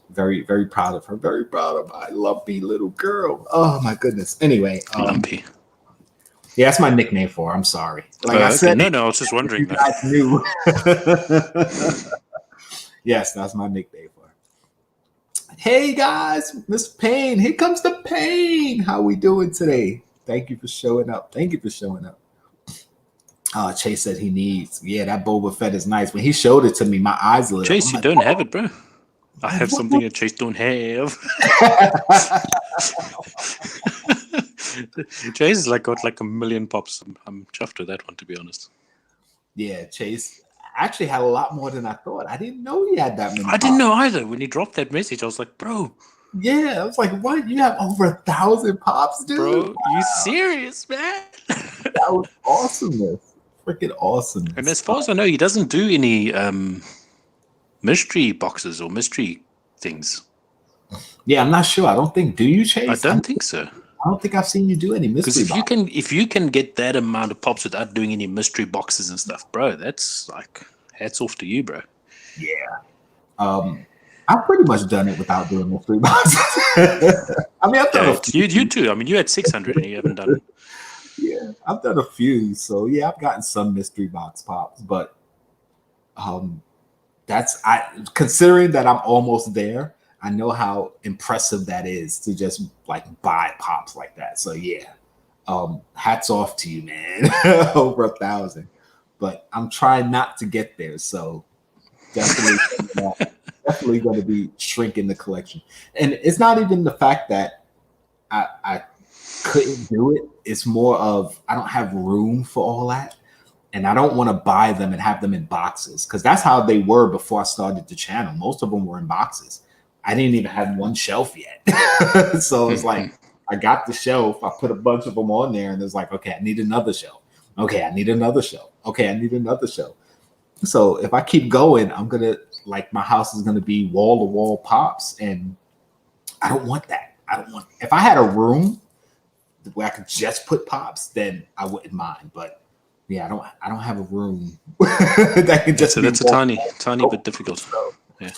Very, very proud of her. Very proud of my lumpy little girl. Oh my goodness. Anyway, Lumpy. yeah, that's my nickname for her. I'm sorry. Like I Okay. said, No, I was just wondering. you guys knew. Yes, that's my nickname for her. Hey guys, Miss Payne. Here comes the Payne. How we doing today? Thank you for showing up. Chase said he needs. Yeah, that Boba Fett is nice. When he showed it to me, my eyes lit up. Chase, I'm you like, don't have it, bro. I have something that Chase don't have. Chase has got like 1 million pops. I'm chuffed with that one, to be honest. Yeah, Chase actually had a lot more than I thought. I didn't know he had that many. I didn't know either. When he dropped that message, I was like, bro. Yeah, I was like, what? You have over 1,000 pops, dude? Bro, Wow. you serious, man? That was awesomeness. Freaking awesomeness. And as far as I know, he doesn't do any mystery boxes or mystery things. Yeah, I'm not sure. I don't think. Do you, Chase? I don't think so. I don't think I've seen you do any mystery boxes. Because if you can get that amount of pops without doing any mystery boxes and stuff, bro, that's like hats off to you, bro. Yeah. I've pretty much done it without doing mystery boxes. I mean, I've done a few. You too. I mean, you had 600 and you haven't done it. Yeah, I've done a few. So yeah, I've gotten some mystery box pops, but considering that I'm almost there, I know how impressive that is to just like buy pops like that. So yeah, hats off to you, man. Over 1,000. But I'm trying not to get there. So definitely going to be shrinking the collection. And it's not even the fact that I couldn't do it. It's more of I don't have room for all that. And I don't want to buy them and have them in boxes because that's how they were before I started the channel. Most of them were in boxes. I didn't even have one shelf yet. So it's like I got the shelf. I put a bunch of them on there and it's like, okay, I need another shelf. Okay, I need another shelf. Okay, I need another shelf. So if I keep going, I'm going to like my house is going to be wall to wall pops. And I don't want that. If I had a room where I could just put pops, then I wouldn't mind. But yeah, I don't have a room that can just. That's a tiny bit difficult. So, yeah.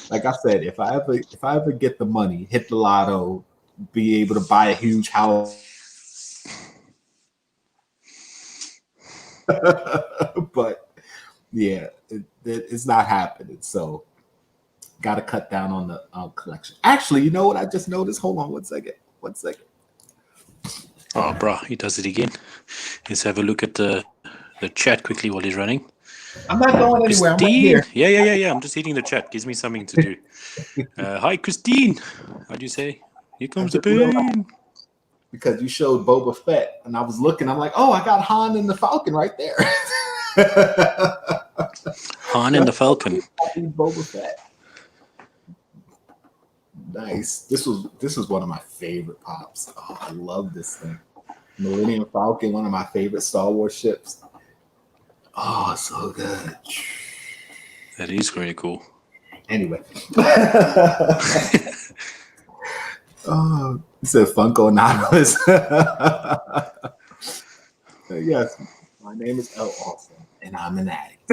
Like I said, if I ever get the money, hit the lotto, be able to buy a huge house. But yeah, it's not happening. So got to cut down on the collection. Actually, you know what I just noticed? Hold on one second. Oh, bro, he does it again. Let's have a look at the chat quickly while he's running. I'm not going anywhere. Christine. I'm right here. Yeah. I'm just hitting the chat. Gives me something to do. Hi, Christine. How do you say? Here comes the pain. Because you showed Boba Fett, and I was looking. I'm like, oh, I got Han and the Falcon right there. Han and the Falcon. Boba Fett. Nice. This was one of my favorite pops. Oh, I love this thing. Millennium Falcon, one of my favorite Star Wars ships. Oh, so good. That is really cool. Anyway. Oh, it said Funko Anonymous. Yes, my name is Jkl Awesome, and I'm an addict.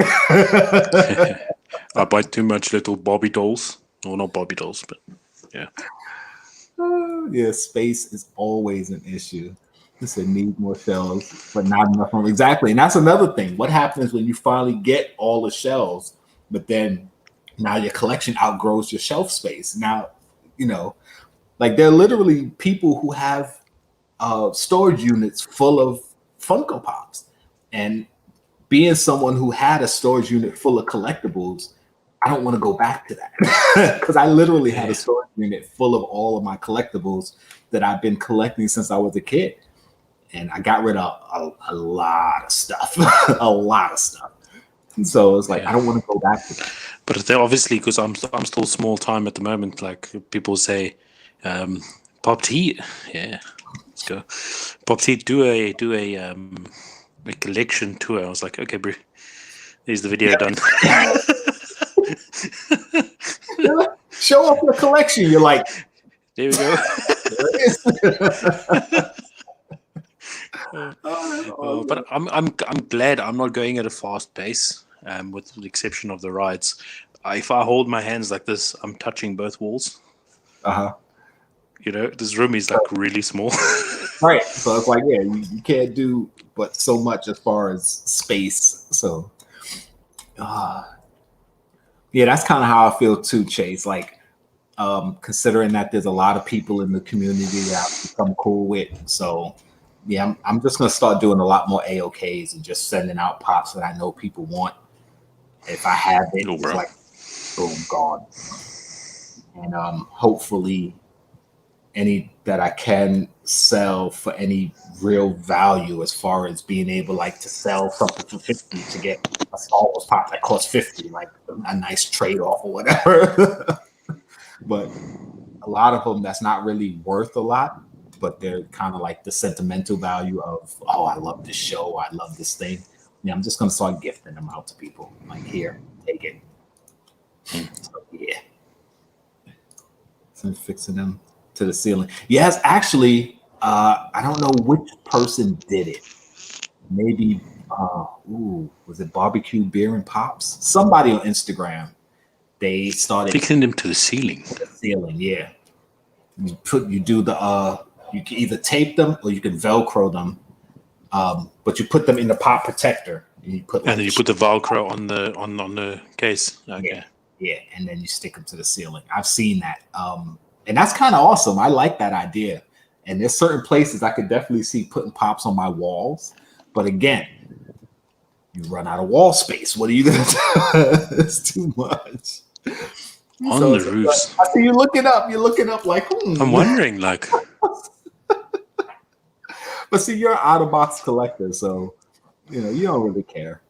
I buy too much little Barbie dolls. Well, not Barbie dolls, but yeah. Yeah, space is always an issue. It's a need more shelves, but not enough room. Exactly. And that's another thing. What happens when you finally get all the shelves, but then now your collection outgrows your shelf space? Now, like there are literally people who have storage units full of Funko Pops. And being someone who had a storage unit full of collectibles, I don't want to go back to that because I literally had a storage unit full of all of my collectibles that I've been collecting since I was a kid. And I got rid of a lot of stuff, And so it's like, I don't want to go back to that. But obviously, because I'm still small time at the moment, like people say, Pop T, yeah, let's go. Pop T, do a collection tour. I was like, okay, bro, there's the video done. Show off your collection. You're like, there we go. There it is. But I'm glad I'm not going at a fast pace, with the exception of the rides. if I hold my hands like this, I'm touching both walls. Uh-huh. You know, this room is like really small. Right. So it's like, yeah, you can't do but so much as far as space. So yeah, that's kind of how I feel too, Chase. Like, considering that there's a lot of people in the community that I've become cool with. So yeah, I'm just gonna start doing a lot more AOKs and just sending out pops that I know people want. If I have it, Oh, it's bro. like boom, gone. And hopefully any that I can sell for any real value as far as being able like to sell something for 50 to get a Star Wars pop that costs 50, like a nice trade-off or whatever. But a lot of them that's not really worth a lot, but they're kind of like the sentimental value of, oh, I love this show, I love this thing. Yeah, I'm just gonna start gifting them out to people. Like, here, take it. So, yeah. So I'm fixing them to the ceiling. Yes, actually, I don't know which person did it. Maybe was it barbecue beer and pops? Somebody on Instagram. They started Fixing them to the ceiling. the ceiling, yeah. You do the you can either tape them or you can Velcro them. But you put them in the pop protector and you put And then you put the Velcro on the case. Okay. yeah, and then you stick them to the ceiling. I've seen that. And that's kind of awesome. I like that idea. And there's certain places I could definitely see putting pops on my walls. But again, you run out of wall space. What are you gonna do? It's too much. On So the it's roofs. like, I see you looking up. You're looking up like, I'm wondering, like, But see, you're an out of box collector, so you don't really care.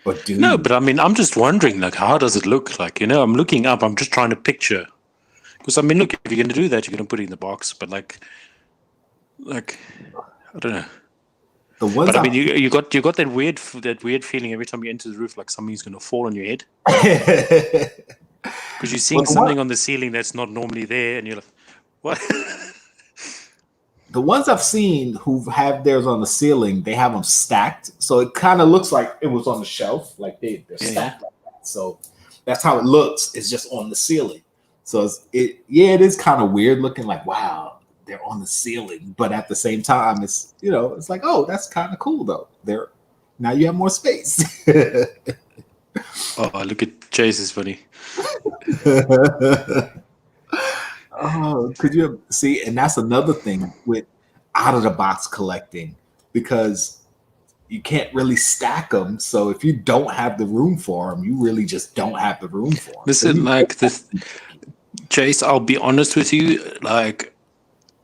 But do no, you? but I mean, I'm just wondering, like, how does it look like? You know, I'm looking up. I'm just trying to picture. Because I mean, look, if you're going to do that, you're going to put it in the box. But like, I don't know. The ones But I mean, you got that weird feeling every time you enter the roof, like something's going to fall on your head. Because you're seeing something on the ceiling that's not normally there, and you're like, what? The ones I've seen who have theirs on the ceiling, they have them stacked, so it kind of looks like it was on the shelf, like they're stacked like that. So that's how it looks. It's just on the ceiling. So it is kind of weird looking. Like, wow, they're on the ceiling, but at the same time, it's it's like, oh, that's kind of cool though. Now you have more space. Oh, look at Chase is funny. Oh, could you see? And that's another thing with out of the box collecting, because you can't really stack them. So if you don't have the room for them, you really just don't have the room for them. Listen, like this, Chase, I'll be honest with you. Like,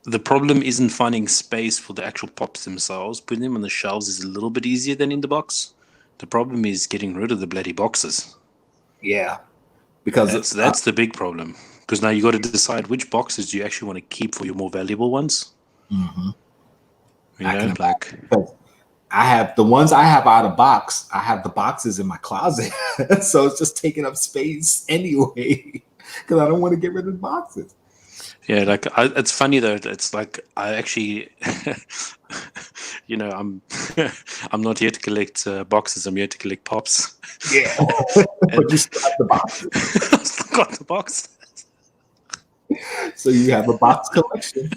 the problem isn't finding space for the actual pops themselves. Putting them on the shelves is a little bit easier than in the box. The problem is getting rid of the bloody boxes. Yeah, because that's the big problem. Because now you got to decide which boxes do you actually want to keep for your more valuable ones. Mm-hmm. You know, like, I have the ones I have out of box. I have the boxes in my closet, so it's just taking up space anyway. Because I don't want to get rid of the boxes. yeah, like it's funny though. It's like I actually, I'm not here to collect boxes. I'm here to collect pops. Yeah, but you still have the boxes. I still got the box. So you have a box collection.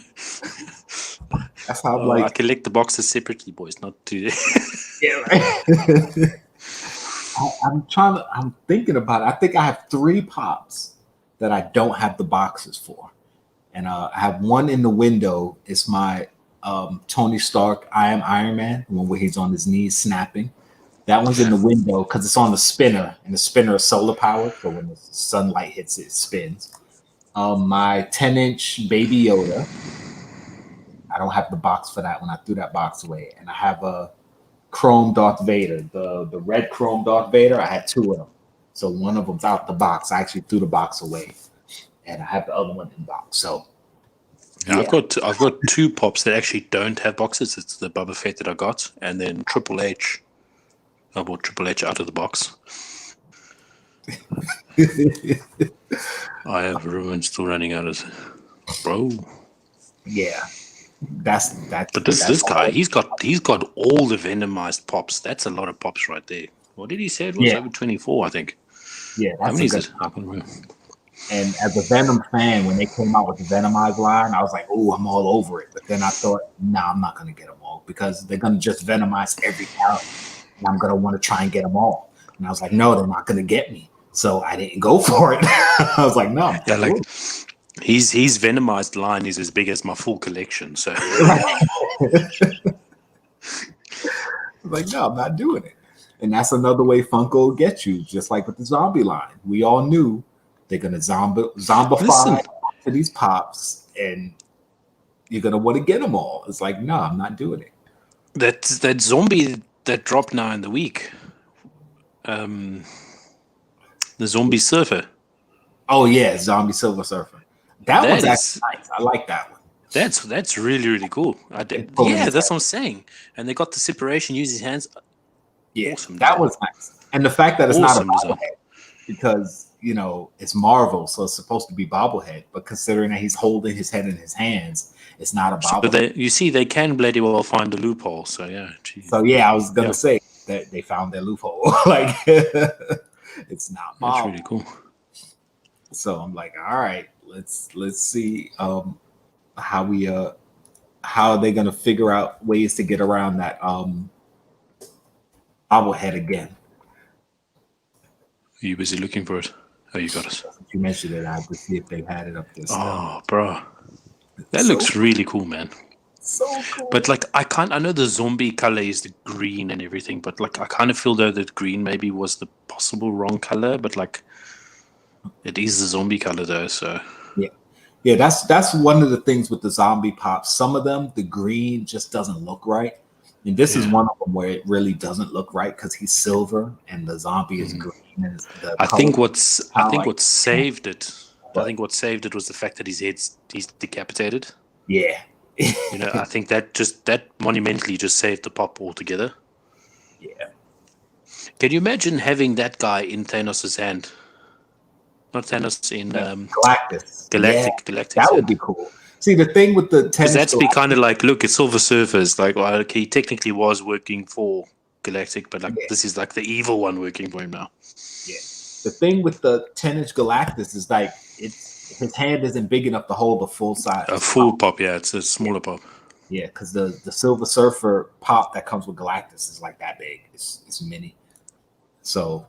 That's how I collect the boxes separately, boys, not to. Yeah, right. I'm thinking about it. I think I have 3 pops that I don't have the boxes for. And I have one in the window. It's my Tony Stark, I Am Iron Man, the one where he's on his knees snapping. That one's in the window because it's on the spinner, and the spinner is solar powered. So when the sunlight hits it, it spins. My 10-inch Baby Yoda. I don't have the box for that one. I threw that box away. And I have a Chrome Darth Vader, the red Chrome Darth Vader. I had 2 of them. So one of them's out the box. I actually threw the box away. And I have the other one in the box. So yeah. I've got 2 pops that actually don't have boxes. It's the Boba Fett that I got, and then Triple H. I bought Triple H out of the box. I have Rumours still running out of, bro. Yeah, that's. But this guy, he's got all the venomized pops. That's a lot of pops right there. What did he say? It was over 24, I think. Yeah, How that's many a is good it? I can't remember. And as a Venom fan, when they came out with the Venomized line, I was like, oh, I'm all over it. But then I thought, nah, I'm not going to get them all because they're going to just Venomize every character. And I'm going to want to try and get them all. And I was like, no, they're not going to get me. So I didn't go for it. I was like, no. Yeah, like his Venomized line is as big as my full collection. So Like, no, I'm not doing it. And that's another way Funko gets you, just like with the zombie line. We all knew they're going to zombify Listen. to these pops, and you're going to want to get them all. It's like, no, I'm not doing it. that zombie that dropped now in the week, the zombie surfer. Oh, yeah, Zombie Silver Surfer. That one's That actually is nice. I like that one. that's really really cool. It's pulling Yeah, his that's head. what I'm saying. And they got the separation. Use his hands. Yeah, Awesome that design. was nice. And the fact that it's Awesome not a design. bobblehead, because, you know, it's Marvel, so it's supposed to be bobblehead. But considering that he's holding his head in his hands, it's not a So bobblehead. you see, they can bloody well find a loophole. So yeah, geez. So, yeah, I was going to Yeah. say that they found their loophole. Like, it's not That's Marvel. really cool. So I'm like, all right, let's see how we how are they gonna figure out ways to get around that bobblehead again. Are you busy looking for it? Oh, you got it. You mentioned it. I have to see if they've had it up there. Oh, bro, that So- looks really cool, man. So cool. But like, I know the zombie color is the green and everything, but like, I kind of feel though that green maybe was the possible wrong color, but like, it is the zombie color though. So Yeah, that's one of the things with the zombie pops. Some of them, the green just doesn't look right. And this is Yeah. one of them where it really doesn't look right because he's silver and the zombie is green. And the I think color- what saved it. I think what saved it was the fact that he's decapitated. yeah. You know, I think that monumentally just saved the pop altogether. Yeah. Can you imagine having that guy in Thanos' hand? Not Thanos, in Galactus. Galactic. That would be cool. See, the thing with the Because tennis that's be kind of like, look, it's Silver Surfer's. Like, well, okay, he technically was working for Galactic, but like, this is like the evil one working for him now. the thing with the 10-inch Galactus is like his hand isn't big enough to hold the full size. A full pop, yeah, it's a smaller pop. Yeah, because the Silver Surfer pop that comes with Galactus is like that big. It's mini, so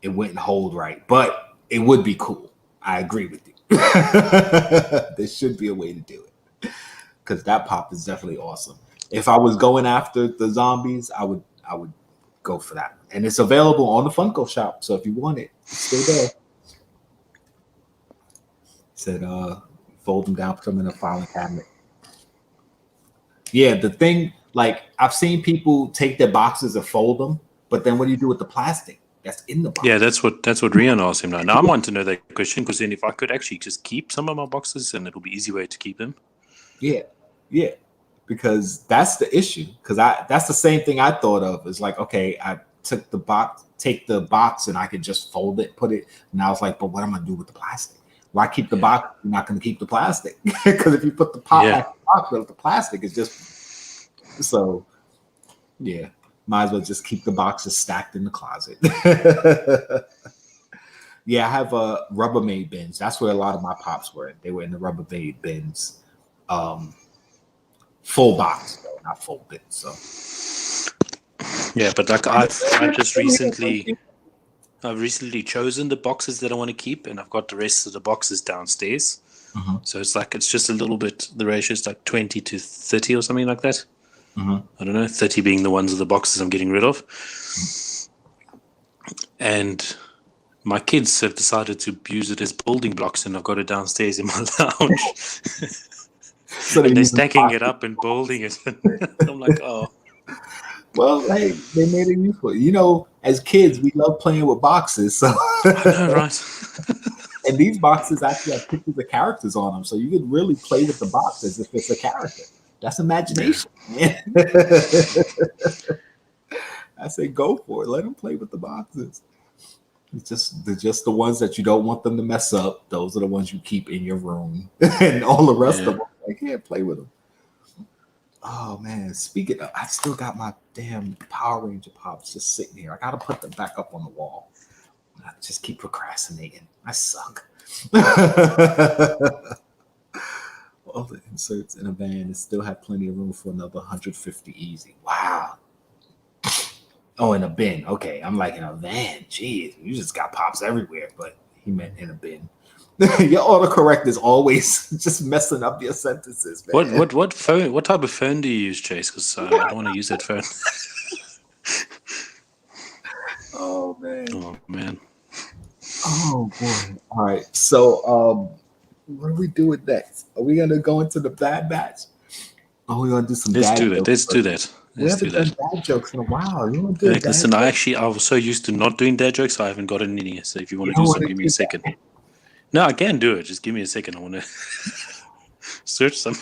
it wouldn't hold right. But it would be cool. I agree with you. There should be a way to do it because that pop is definitely awesome. If I was going after the zombies, I would go for that. And it's available on the Funko shop. So if you want it, it's still there. Said fold them down, put them in a filing cabinet. Yeah, the thing, like I've seen people take their boxes and fold them, but then what do you do with the plastic that's in the box? Yeah, that's what Rian asked him now. Now I want to know that question because then if I could actually just keep some of my boxes, and it'll be easy way to keep them. Yeah, because that's the issue. Because that's the same thing I thought of. Is like, okay, I take the box and I could just fold it, put it. And I was like, but what am I gonna do with the plastic? Why keep the box? You're not gonna keep the plastic because if you put the pop back in the box, but the plastic is just so. Yeah, might as well just keep the boxes stacked in the closet. Yeah, I have Rubbermaid bins. That's where a lot of my pops were. They were in the Rubbermaid bins. Full box, though, not full bit. So Yeah, but like I've recently chosen the boxes that I want to keep, and I've got the rest of the boxes downstairs. So it's just a little bit. The ratio is like 20 to 30 or something like that. I don't know, 30 being the ones of the boxes I'm getting rid of. And my kids have decided to use it as building blocks, and I've got it downstairs in my lounge. So and they're stacking it up and building it. I'm like, oh. Well, hey, they made it useful. You know, as kids, we love playing with boxes. So I know, right? And these boxes actually have pictures of characters on them, so you could really play with the box as if it's a character. That's imagination, man. I say go for it. Let them play with the boxes. It's just the ones that you don't want them to mess up. Those are the ones you keep in your room, and all the rest of them, I can't play with them. Oh man! Speaking of, I still got my damn Power Ranger pops just sitting here. I gotta put them back up on the wall. I just keep procrastinating. I suck. All the inserts in a van and still have plenty of room for another 150 easy. Wow. Oh, in a bin. Okay, I'm like in a van. Jeez, you just got pops everywhere, but he meant in a bin. Your autocorrect is always just messing up your sentences, man. What phone? What type of phone do you use, Chase? Because I don't want to use that phone. Oh man. Oh man. Oh boy. All right. So what are we doing next? Are we gonna go into the bad batch? Are we gonna do some Let's dad do that. jokes Let's first? do that. We Let's do haven't that. done dad jokes in a while. You want to do Like, dad listen, jokes? I was so used to not doing dad jokes, I haven't gotten any. So if you want You to do don't some, wanna give me do a second. No, I can do it. Just give me a second. I want to search some.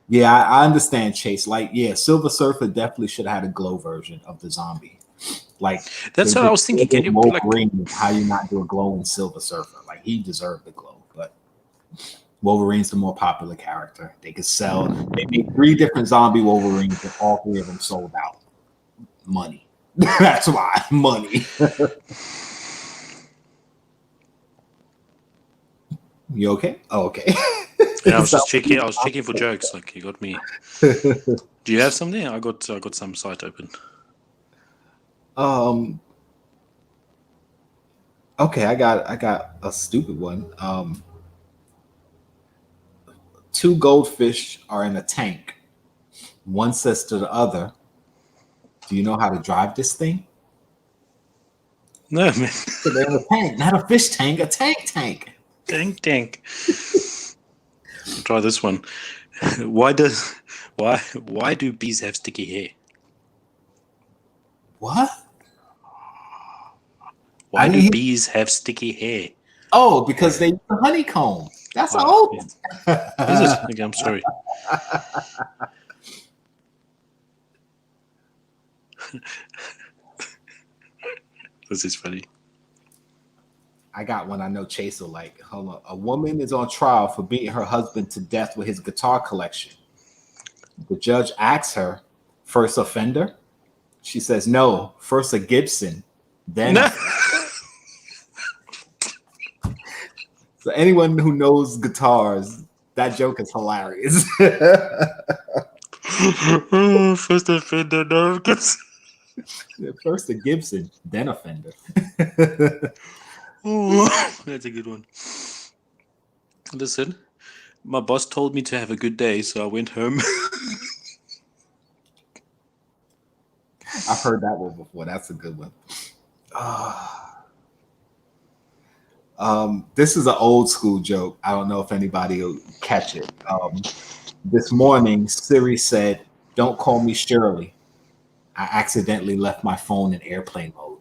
Yeah, I understand, Chase. Like, yeah, Silver Surfer definitely should have had a glow version of the zombie. Like, That's they what I just was thinking. Can did you like? Wolverine? How you not do a glowing Silver Surfer? Like, he deserved the glow, but Wolverine's the more popular character. They could sell. They made 3 different zombie Wolverines, and all 3 of them sold out. Money. That's why money. You okay? Oh, okay. Yeah, I was just checking. I was checking for jokes. Like you got me. Do you have something? I got some site open. Okay, I got a stupid one. 2 goldfish are in a tank. One says to the other, "Do you know how to drive this thing?" No, man. So they're in a tank, not a fish tank, a tank. Tank. Try this one. Why do bees have sticky hair? What? Why I do didn't hear- bees have sticky hair? Oh, because they use the honeycomb. That's Oh, old. Is it? Okay, I'm sorry. This is funny. I got one I know Chase will like. Hold on. A woman is on trial for beating her husband to death with his guitar collection. The judge asks her, "First offender?" She says, "No, first a Gibson, then No. So anyone who knows guitars, that joke is hilarious. First offender, no. First a Gibson, then a Fender. That's a good one. Listen, my boss told me to have a good day, so I went home. I've heard that one before. That's a good one. This is an old school joke. I don't know if anybody will catch it. This morning, Siri said, "Don't call me Shirley. I accidentally left my phone in airplane mode."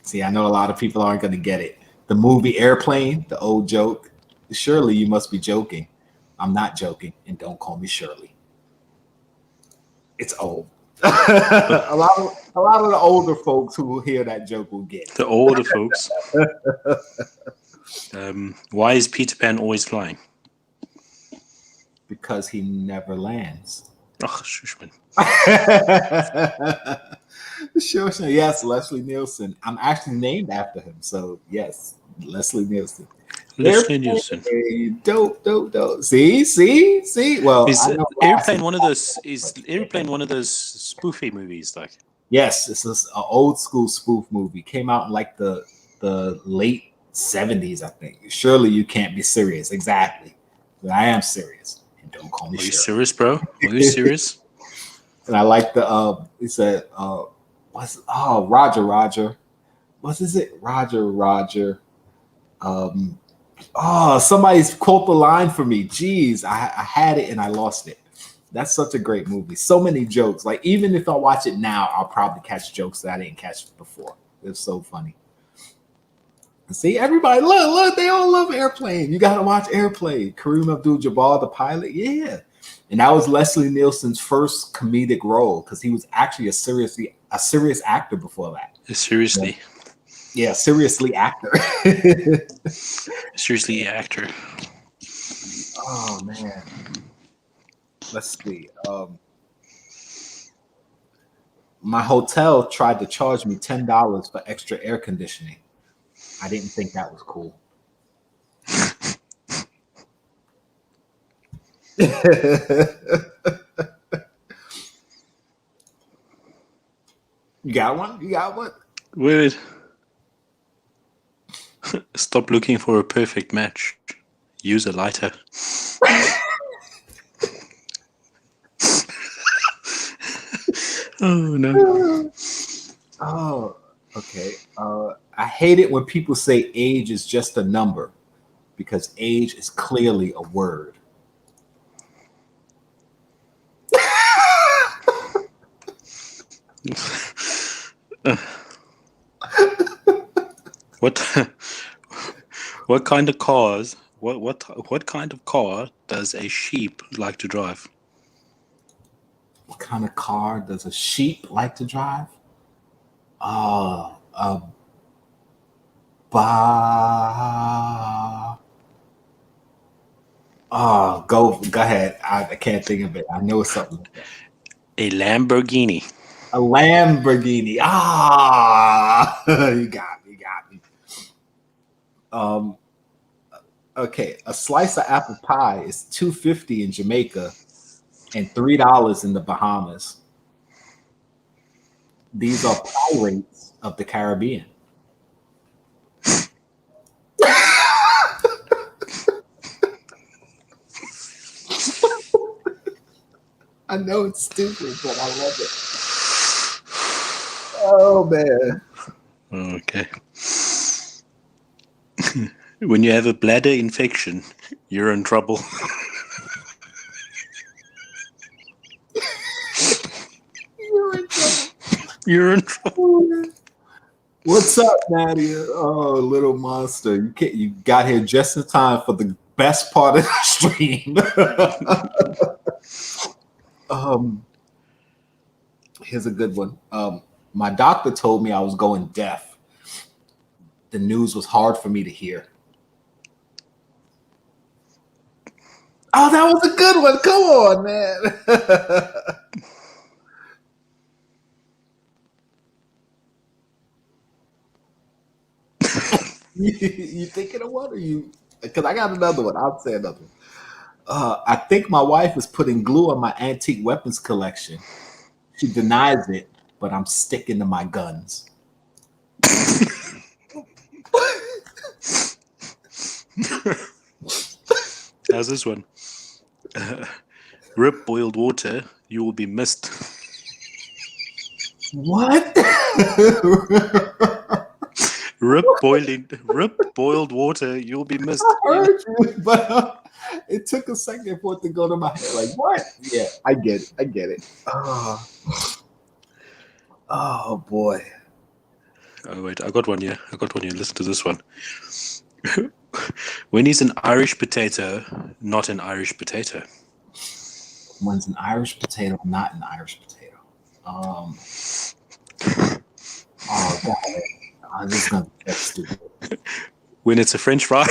See, I know a lot of people aren't going to get it. The movie Airplane, the old joke. Surely you must be joking. I'm not joking, and don't call me Shirley. It's old. a lot of the older folks who will hear that joke will get it. The older folks. Why is Peter Pan always flying? Because he never lands. Oh, shush, man. Sure. Yes, Leslie Nielsen. I'm actually named after him. So yes, Leslie Nielsen. Leslie Nielsen. Dope. See. Well, Is I know Airplane one of those? Is Airplane one of those spoofy movies? Like, yes, this is an old school spoof movie. Came out in like the late 70s, I think. Surely you can't be serious. Exactly. But I am serious. And don't call me are you Shirley. serious, bro? Are you serious? And I like the he said Roger. What is it? Roger. Somebody's quote the line for me. Jeez, I had it and I lost it. That's such a great movie. So many jokes. Like even if I watch it now, I'll probably catch jokes that I didn't catch before. It's so funny. See, everybody, look, they all love Airplane. You got to watch Airplane. Kareem Abdul-Jabbar, the pilot, yeah. And that was Leslie Nielsen's first comedic role because he was actually a serious actor before that. Seriously. Yeah, seriously actor. Seriously, actor. Oh man. Let's see. My hotel tried to charge me $10 for extra air conditioning. I didn't think that was cool. You got one? You got one? Wait. Stop looking for a perfect match. Use a lighter. Oh no. Oh, okay. I hate it when people say age is just a number because age is clearly a word. What kind of cars? What kind of car does a sheep like to drive? What kind of car does a sheep like to drive? Ba. Oh, go ahead. I can't think of it. I know it's something like that. A Lamborghini. A Lamborghini. Ah, you got me. Okay, a slice of apple pie is $2.50 in Jamaica and $3 in the Bahamas. These are pirates of the Caribbean. I know it's stupid, but I love it. Oh man. Okay. When you have a bladder infection, you're in trouble. You're in trouble. What's up, Nadia? Oh, little monster. You got here just in time for the best part of the stream. Here's a good one. My doctor told me I was going deaf. The news was hard for me to hear. Oh, that was a good one. Come on, man. You thinking of one, or you? Because I got another one. I'll say another one. I think my wife is putting glue on my antique weapons collection. She denies it, but I'm sticking to my guns. How's this one? Rip boiled water, you will be missed. What? Rip boiled water, you'll be missed. I heard you, but it took a second for it to go to my head. Like, what? Yeah, I get it. Oh boy. Oh wait, I got one here. Listen to this one. When is an Irish potato not an Irish potato? When's an Irish potato not an Irish potato? Oh god. Oh, this is gonna be stupid. When it's a French fry.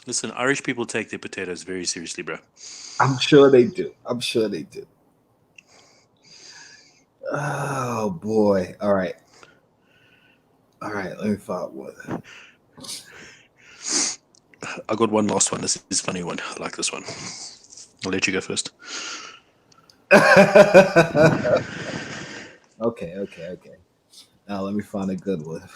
Listen, Irish people take their potatoes very seriously, bro. I'm sure they do. Oh boy. All right. Let me find one. I got one last one. This is a funny one. I like this one. I'll let you go first. Okay. Now let me find a good one.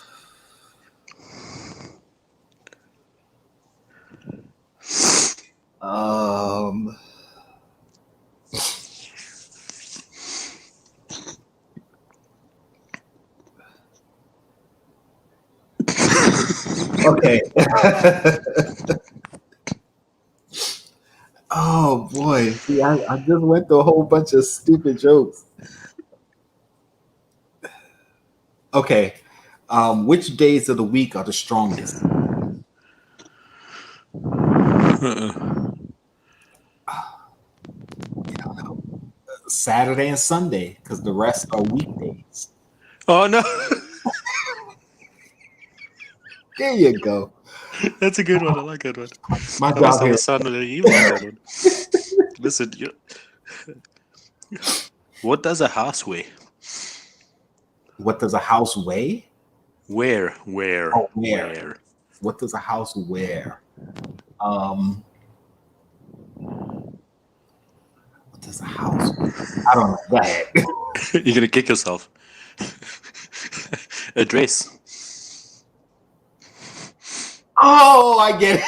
Okay. Oh boy. See, I just went through a whole bunch of stupid jokes. Okay. Which days of the week are the strongest? Saturday and Sunday, because the rest are weekdays. Oh no, There you go. that's a good one. I like that one. My That was job on here. the sound of the evil that one. Listen, what does a house weigh? What does a house weigh? Where? Oh, where? What does a house wear? What does a house wear? I don't know. Go ahead. You're gonna kick yourself. A dress. Oh, I get it.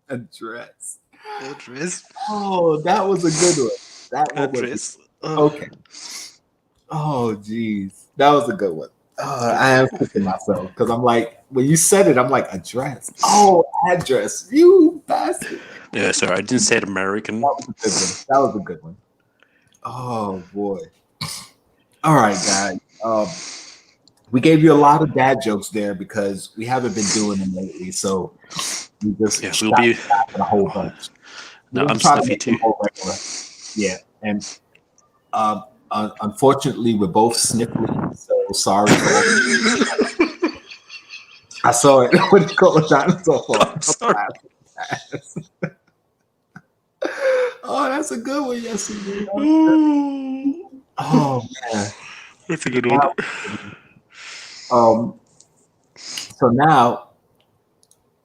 A dress. A dress. Oh, that was a good one. That A one was dress. okay. Oh, geez, that was a good one. I am kicking myself because I'm like, when you said it, I'm like, a dress. Oh, address. You bastard. Yeah, sorry, I didn't say it American. That was a good one. That was a good one. Oh boy. All right, guys. We gave you a lot of dad jokes there because we haven't been doing them lately. So we just We'll be a whole bunch. No, We'll I'm try to sniffy make them too. more regular. Yeah, and unfortunately, we're both sniffly. So sorry. I saw it when it called a dinosaur fall. I'm sorry. Oh, that's a good one. Yes, indeed. Ooh, Oh man. that's a good one. So now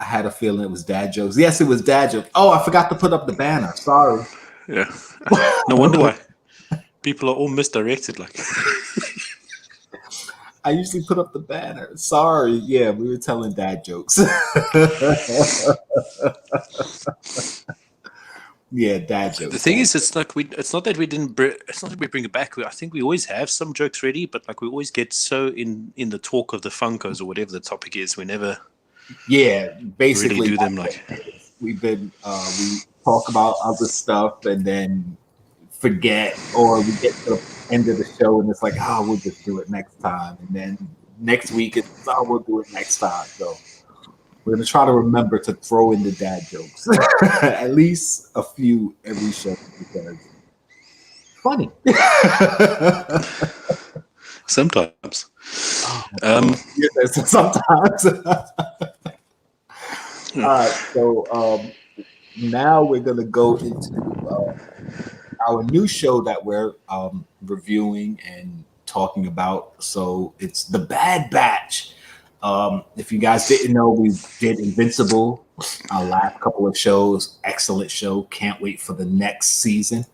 I had a feeling it was dad jokes. Yes, it was dad jokes. Oh, I forgot to put up the banner. Sorry. Yeah. No wonder why people are all misdirected. Like, I usually put up the banner. Sorry. Yeah, we were telling dad jokes. Yeah, dad jokes. the thing is, it's not that we didn't. It's not that we bring it back. I think we always have some jokes ready, but like we always get so in the talk of the Funkos or whatever the topic is, we never. Yeah, basically really do them like. We've been we talk about other stuff and then forget, or we get to the end of the show and it's like, oh, we'll just do it next time, and then next week it's, oh, we'll do it next time. So we're gonna try to remember to throw in the dad jokes, at least a few every show because funny. Sometimes. Yes, sometimes. All right, so now we're gonna go into our new show that we're reviewing and talking about. So it's The Bad Batch. If you guys didn't know, we did Invincible our last couple of shows. Excellent show. Can't wait for the next season.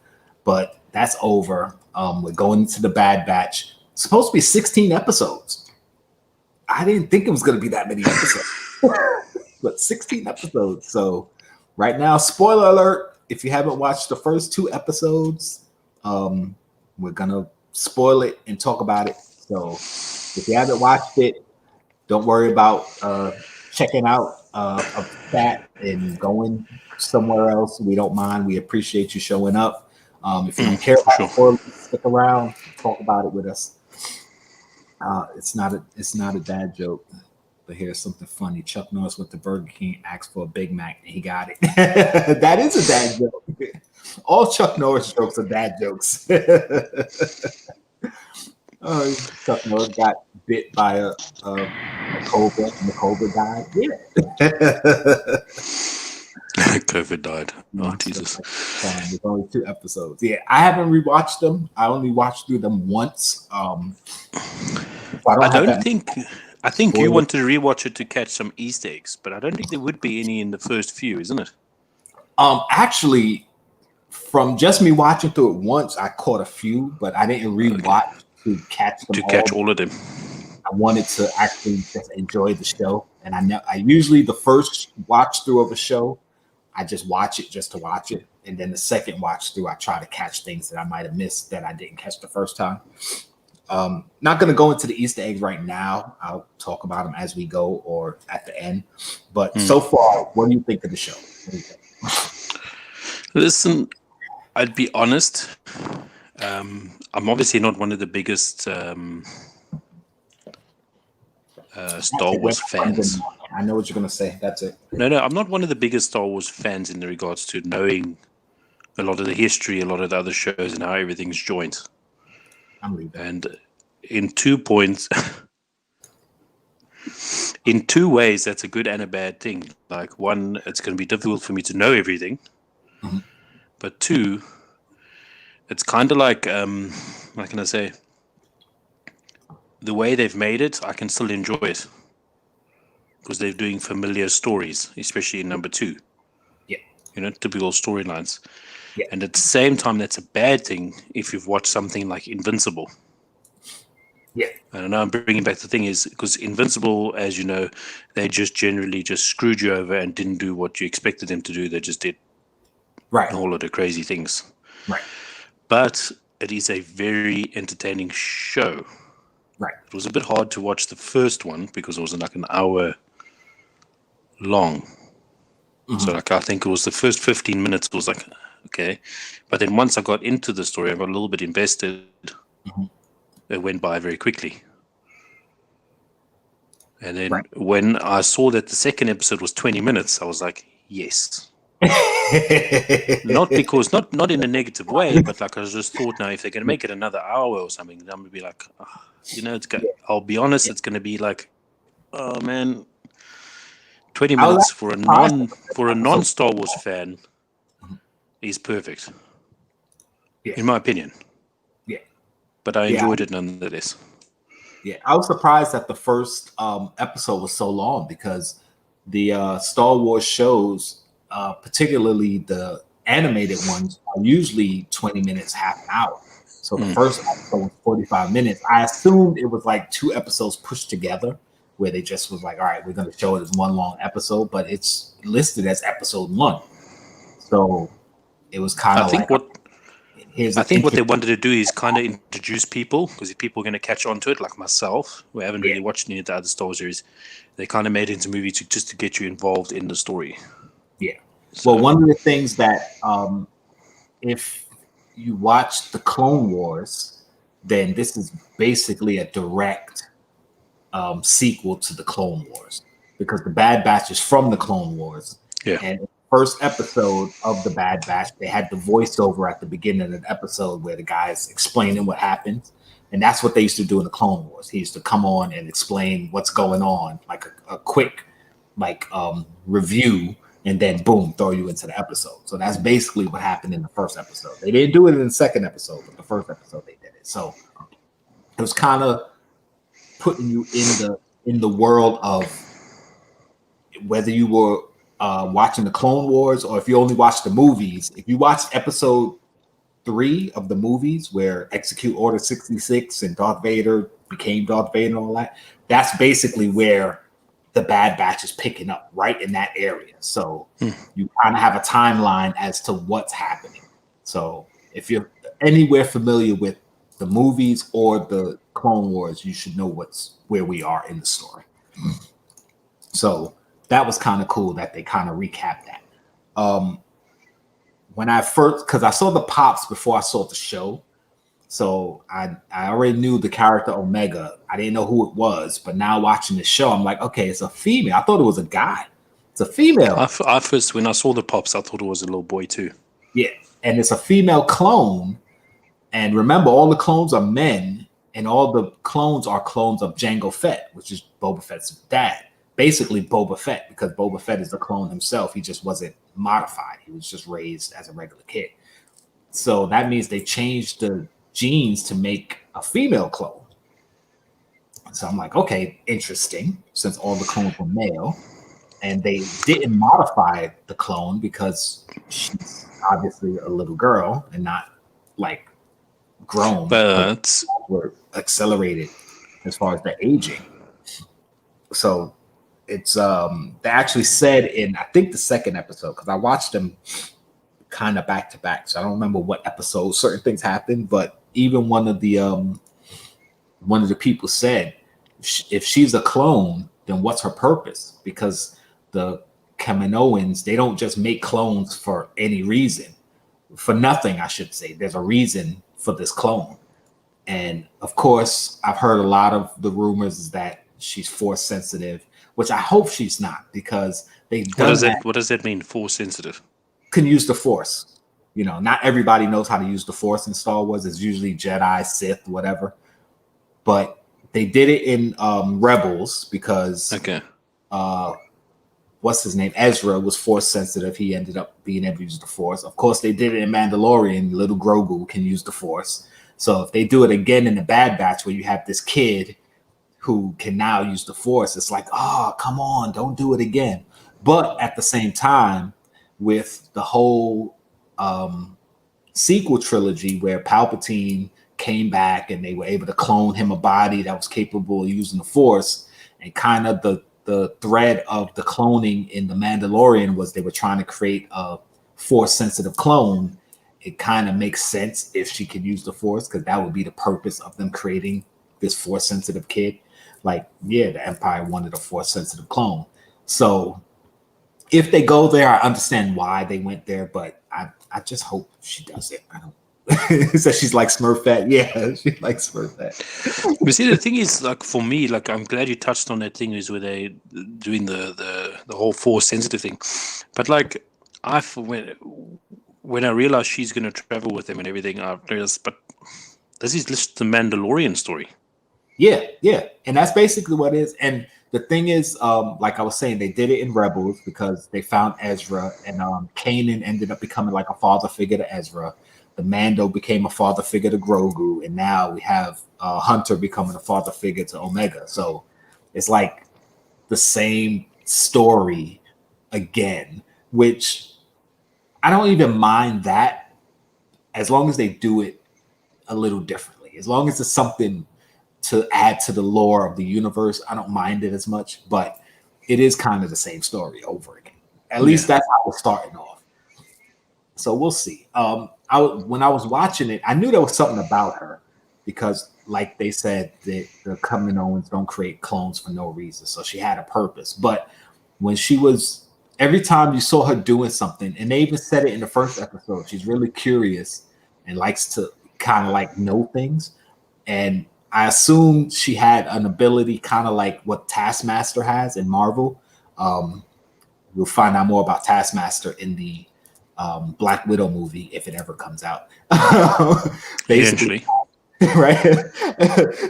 But that's over. We're going into The Bad Batch. It's supposed to be 16 episodes. I didn't think it was going to be that many episodes. But 16 episodes. So right now, spoiler alert, if you haven't watched the first 2 episodes, we're going to spoil it and talk about it. So if you haven't watched it, don't worry about checking out of that and going somewhere else. We don't mind. We appreciate you showing up. If you don't care about it, stick around, talk about it with us. It's not a dad joke. But here's something funny. Chuck Norris went to Burger King, asked for a Big Mac, and he got it. That is a dad joke. All Chuck Norris jokes are dad jokes. Chuck Norris got bit by a cobra, and the cobra died. Yeah. COVID died. Oh, Jesus. There's only 2 episodes. Yeah, I haven't rewatched them. I only watched through them once. So I think you want to rewatch it to catch some Easter eggs, but I don't think there would be any in the first few, isn't it? Actually, from just me watching through it once, I caught a few, but I didn't rewatch to catch them. Catch all of them. I wanted to actually just enjoy the show, and I usually the first watch through of a show, I just watch it just to watch it, and then the second watch through, I try to catch things that I might have missed that I didn't catch the first time. Not going to go into the Easter eggs right now. I'll talk about them as we go or at the end. But so far, what do you think of the show? Listen, I'd be honest. I'm obviously not one of the biggest Star Wars fans. I know what you're going to say. That's it. No, I'm not one of the biggest Star Wars fans in regards to knowing a lot of the history, a lot of the other shows, and how everything's joined. I'm leaving. And in 2 points, in two ways, that's a good and a bad thing. Like, one, it's going to be difficult for me to know everything. Mhm. But two, it's kind of like, what can I say? The way they've made it, I can still enjoy it. Because they're doing familiar stories, especially in number 2. Yeah. You know, typical storylines. Yeah. And at the same time, that's a bad thing if you've watched something like Invincible. Yeah. And I know I'm bringing back the thing is because Invincible, as you know, they just generally just screwed you over and didn't do what you expected them to do. They just did Right. a whole lot of crazy things. Right. But it is a very entertaining show. Right. It was a bit hard to watch the first one because it was like an hour long. So like I think it was the first 15 minutes was like, okay. But then once I got into the story, I got a little bit invested. It went by very quickly. And then when I saw that the second episode was 20 minutes, I was like, yes. Not because, not in a negative way, but like I just thought now if they're going to make it another hour or something, then I'm going to be like, you know, I'll be honest, it's going to be like, oh man, 20 minutes for a non-Star Wars fan is perfect. Yeah. In my opinion. Yeah. But I enjoyed it nonetheless. Yeah, I was surprised that the first episode was so long because the Star Wars shows, particularly the animated ones, are usually 20 minutes, half an hour. So the first episode was 45 minutes. I assumed it was like 2 episodes pushed together where they just was like, all right, we're going to show it as one long episode, but it's listed as episode 1. So it was kind of like... I think what they wanted to do is kind of introduce people, because if people are going to catch on to it, like myself, who haven't really watched any of the other Star Wars series, they kind of made it into a movie just to get you involved in the story. Yeah. So, well, one of the things that if you watch the Clone Wars, then this is basically a direct sequel to the Clone Wars because the Bad Batch is from the Clone Wars. Yeah. And first episode of the Bad Batch, they had the voiceover at the beginning of the episode where the guy's explaining what happened. And that's what they used to do in the Clone Wars. He used to come on and explain what's going on, like a quick review, and then boom, throw you into the episode. So that's basically what happened in the first episode. They didn't do it in the second episode, but the first episode they did it. So it was kind of putting you in the world of whether you were watching the Clone Wars, or if you only watched the movies. If you watched episode 3 of the movies where Execute Order 66 and Darth Vader became Darth Vader and all that, that's basically where the Bad Batch is picking up, right in that area. So you kind of have a timeline as to what's happening. So if you're anywhere familiar with the movies or the Clone Wars, you should know where we are in the story. So that was kind of cool that they kind of recapped that. When I first, because I saw the Pops before I saw the show, so I already knew the character Omega. I didn't know who it was, but now watching the show, I'm like, okay, it's a female. I thought it was a guy. It's a female. I first, when I saw the Pops, I thought it was a little boy too. Yeah, and it's a female clone. And remember, all the clones are men, and all the clones are clones of Jango Fett, which is Boba Fett's dad. Basically Boba Fett, because Boba Fett is the clone himself. He just wasn't modified. He was just raised as a regular kid. So that means they changed the genes to make a female clone. So I'm like, okay, interesting, since all the clones were male. And they didn't modify the clone because she's obviously a little girl and not like grown. But were accelerated as far as the aging. So it's they actually said in, I think, the second episode, because I watched them kind of back to back, so I don't remember what episode certain things happened, but even one of the people said, if she's a clone, then what's her purpose? Because the Kaminoans, they don't just make clones for any reason, for nothing, I should say. There's a reason for this clone. And of course, I've heard a lot of the rumors is that she's force sensitive, which I hope she's not, because they've done what does that mean, force sensitive? Can use the force. You know, not everybody knows how to use the Force in Star Wars. It's usually Jedi, Sith, whatever. But they did it in Rebels because what's his name? Ezra was Force sensitive. He ended up being able to use the Force. Of course, they did it in Mandalorian. Little Grogu can use the Force. So if they do it again in the Bad Batch, where you have this kid who can now use the Force, it's like, oh, come on, don't do it again. But at the same time, with the whole sequel trilogy where Palpatine came back and they were able to clone him a body that was capable of using the Force, and kind of the thread of the cloning in the Mandalorian was they were trying to create a Force sensitive clone. It kind of makes sense if she could use the Force, because that would be the purpose of them creating this Force sensitive kid. Like, yeah, the Empire wanted a Force sensitive clone. So if they go there, I understand why they went there, but I just hope she does it. I don't. So she's like Smurfette. Yeah, she likes Smurfette. But see, the thing is, like, for me, like, I'm glad you touched on that thing, is where they doing the whole Force sensitive thing. But like, when I realized she's going to travel with them and everything, I realized, but this is just the Mandalorian story. Yeah, and that's basically what it is. And the thing is, like I was saying, they did it in Rebels because they found Ezra, and Kanan ended up becoming like a father figure to Ezra. The Mando became a father figure to Grogu, and now we have Hunter becoming a father figure to Omega. So it's like the same story again, which I don't even mind that, as long as they do it a little differently. As long as it's something to add to the lore of the universe, I don't mind it as much, but it is kind of the same story over again. At least that's how it's starting off. So we'll see. When I was watching it, I knew there was something about her, because like they said, that the Kaminoans don't create clones for no reason. So she had a purpose. But when she was, every time you saw her doing something, and they even said it in the first episode, she's really curious and likes to kind of like know things. And I assumed she had an ability kind of like what Taskmaster has in Marvel. We'll find out more about Taskmaster in the Black Widow movie, if it ever comes out. Basically, right?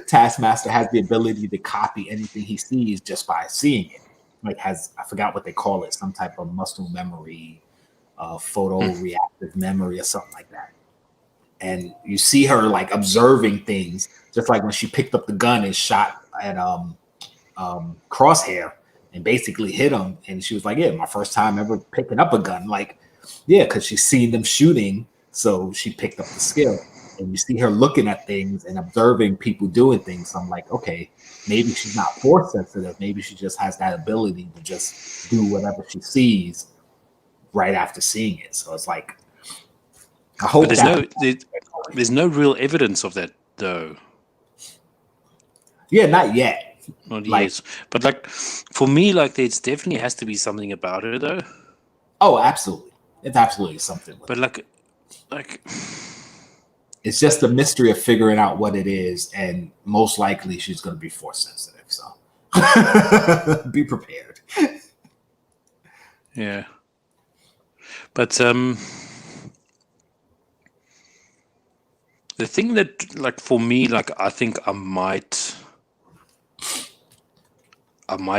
Taskmaster has the ability to copy anything he sees just by seeing it. Like, has, I forgot what they call it, some type of muscle memory, photoreactive memory or something like that. And you see her like observing things, just like when she picked up the gun and shot at Crosshair and basically hit him. And she was like, yeah, my first time ever picking up a gun. Like, yeah, because she's seen them shooting, so she picked up the skill. And you see her looking at things and observing people doing things. So I'm like, okay, maybe she's not Force sensitive. Maybe she just has that ability to just do whatever she sees right after seeing it. So it's like, I hope there's no real evidence of that, though. Yeah, not yet. Not yet. But like, for me, like, there's definitely has to be something about her, though. Oh, absolutely. It's absolutely something. But like, it's just the mystery of figuring out what it is, and most likely she's going to be Force sensitive. So be prepared. Yeah. But the thing that, like, for me, like, I think I might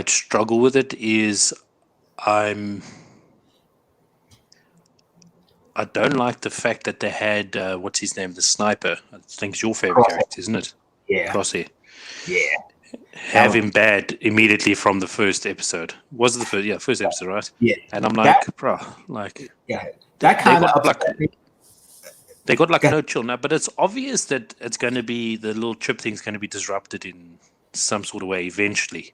struggle with it is I don't like the fact that they had what's his name, the sniper. I think it's your favorite character, isn't it? Yeah. Crosshair. Yeah. Have him bad immediately from the first episode. Was it the first? Yeah, first episode, right? Yeah. And I'm like, bro, like, yeah, that kind of like, they got like no chill now, but it's obvious that it's going to be, the little chip thing's going to be disrupted in some sort of way eventually.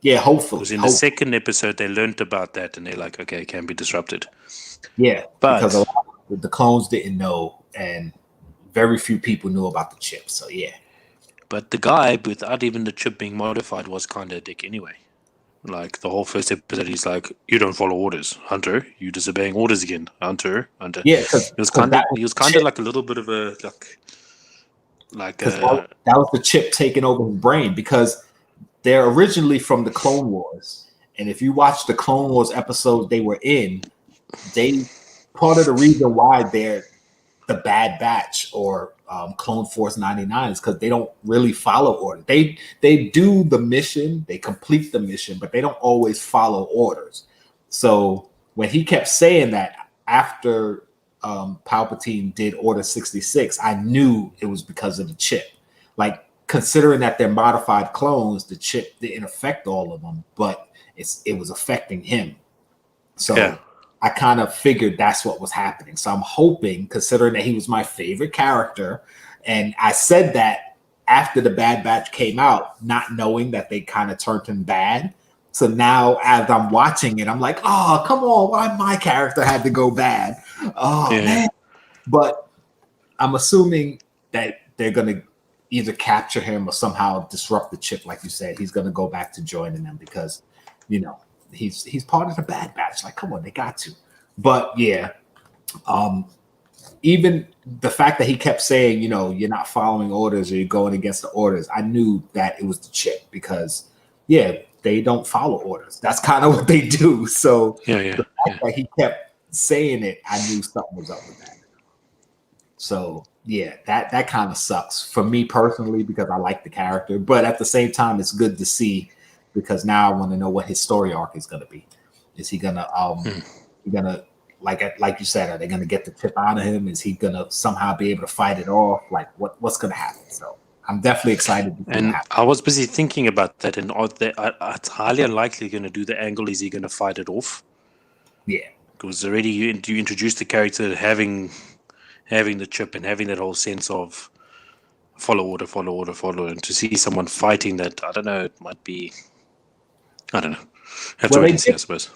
Yeah, hopefully. Because in the second episode, they learned about that, and they're like, okay, it can be disrupted. Yeah, but because a lot of the clones didn't know, and very few people knew about the chip. So yeah. But the guy, without even the chip being modified, was kind of a dick anyway. Like, the whole first episode, he's like, "You don't follow orders, Hunter. You disobeying orders again, Hunter." Yeah, he was kind of like a little bit of a that was the chip taking over his brain, because they're originally from the Clone Wars, and if you watch the Clone Wars episode they were in, they part of the reason why they're the Bad Batch or Clone Force 99 is because they don't really follow order. They do the mission, they complete the mission, but they don't always follow orders. So when he kept saying that after Palpatine did Order 66, I knew it was because of the chip. Like, considering that they're modified clones, the chip didn't affect all of them, but it was affecting him. So I kind of figured that's what was happening. So I'm hoping, considering that he was my favorite character, and I said that after the Bad Batch came out, not knowing that they kind of turned him bad. So now as I'm watching it, I'm like, oh, come on, why my character had to go bad? Oh, man. But I'm assuming that they're going to either capture him or somehow disrupt the chip, like you said. He's going to go back to joining them because, you know, he's part of the Bad Batch. Like, come on, they got to. But yeah, even the fact that he kept saying, you know, you're not following orders or you're going against the orders, I knew that it was the chip because, yeah, they don't follow orders. That's kind of what they do. So the fact that he kept saying it, I knew something was up with that. So yeah, that kind of sucks for me personally because I like the character, but at the same time, it's good to see because now I want to know what his story arc is going to be. Is he gonna like you said, are they gonna get the tip out of him? Is he gonna somehow be able to fight it off? Like what's gonna happen? So I'm definitely excited. And I was busy thinking about that, and it's highly unlikely going to do the angle. Is he going to fight it off? Yeah, because already you introduced the character having the chip and having that whole sense of follow order, and to see someone fighting that, I don't know, it might be, I don't know. Have to wait and see, I suppose.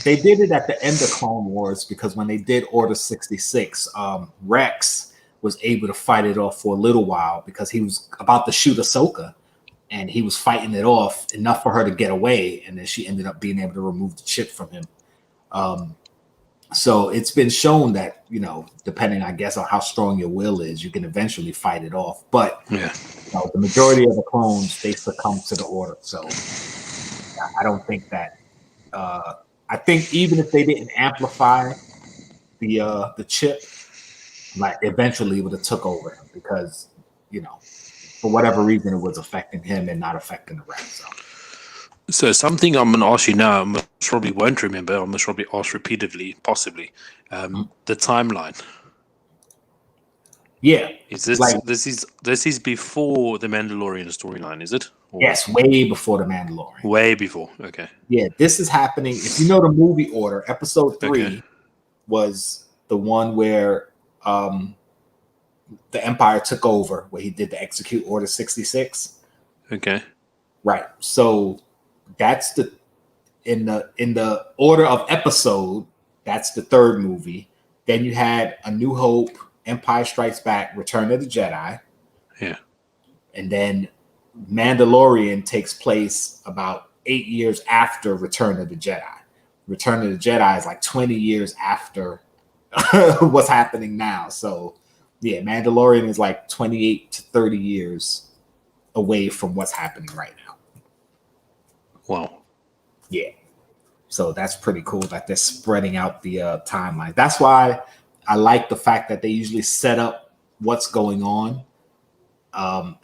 They did it at the end of Clone Wars because when they did Order 66, Rex was able to fight it off for a little while because he was about to shoot Ahsoka and he was fighting it off enough for her to get away, and then she ended up being able to remove the chip from him. So it's been shown that, you know, depending, I guess, on how strong your will is, you can eventually fight it off. But you know, the majority of the clones, they succumb to the order. So I don't think that. I think even if they didn't amplify the chip, like eventually it would have took over him because, you know, for whatever reason it was affecting him and not affecting the rest. So something I'm going to ask you now, I most probably won't remember. I must probably ask repeatedly, possibly. The timeline. Yeah, is this like, this is before the Mandalorian storyline? Is it? Or yes, way before the Mandalorian. Way before. Okay. Yeah, this is happening. If you know the movie order, Episode 3 was the one where the Empire took over, where he did the execute Order 66. Okay. Right. So that's in the order of episode, that's the third movie. Then you had A New Hope, Empire Strikes Back, Return of the Jedi. Yeah. And then Mandalorian takes place about 8 years after Return of the Jedi. Return of the Jedi is like 20 years after what's happening now. So yeah, Mandalorian is like 28 to 30 years away from what's happening right now. Wow. Yeah. So that's pretty cool that they're spreading out the timeline. That's why I like the fact that they usually set up what's going on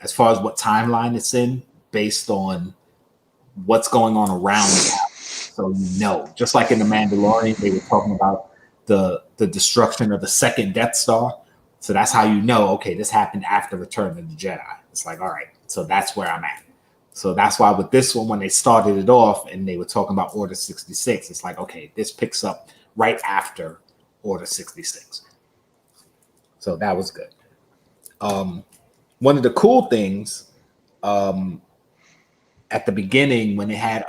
as far as what timeline it's in based on what's going on around now. So you know, just like in The Mandalorian, they were talking about the destruction of the second Death Star. So that's how you know, okay, this happened after Return of the Jedi. It's like, all right, so that's where I'm at. So that's why with this one, when they started it off and they were talking about Order 66, it's like, okay, this picks up right after Order 66. So that was good. One of the cool things at the beginning when they had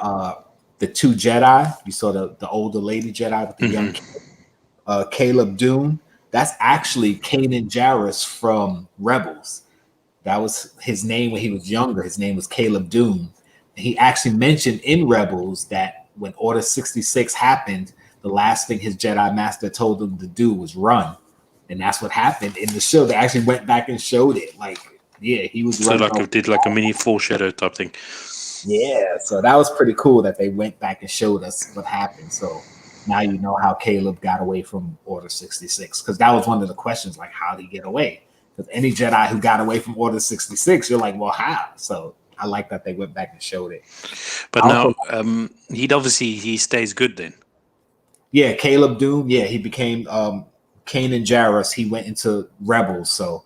the two Jedi, you saw the older lady Jedi with the young kid, Caleb Dune. That's actually Kanan Jarrus from Rebels. That was his name when he was younger. His name was Caleb Dune. He actually mentioned in Rebels that when Order 66 happened, the last thing his Jedi Master told him to do was run. And that's what happened in the show. They actually went back and showed it. Like, yeah, he was so like it did like a mini foreshadow type thing. Yeah, so that was pretty cool that they went back and showed us what happened. So now you know how Caleb got away from Order 66, because that was one of the questions, like, how did he get away? Because any Jedi who got away from Order 66, you're like, well, how? So I like that they went back and showed it. But now he stays good then. Yeah, Caleb Doom. Yeah, he became Kanan Jarrus. He went into Rebels. So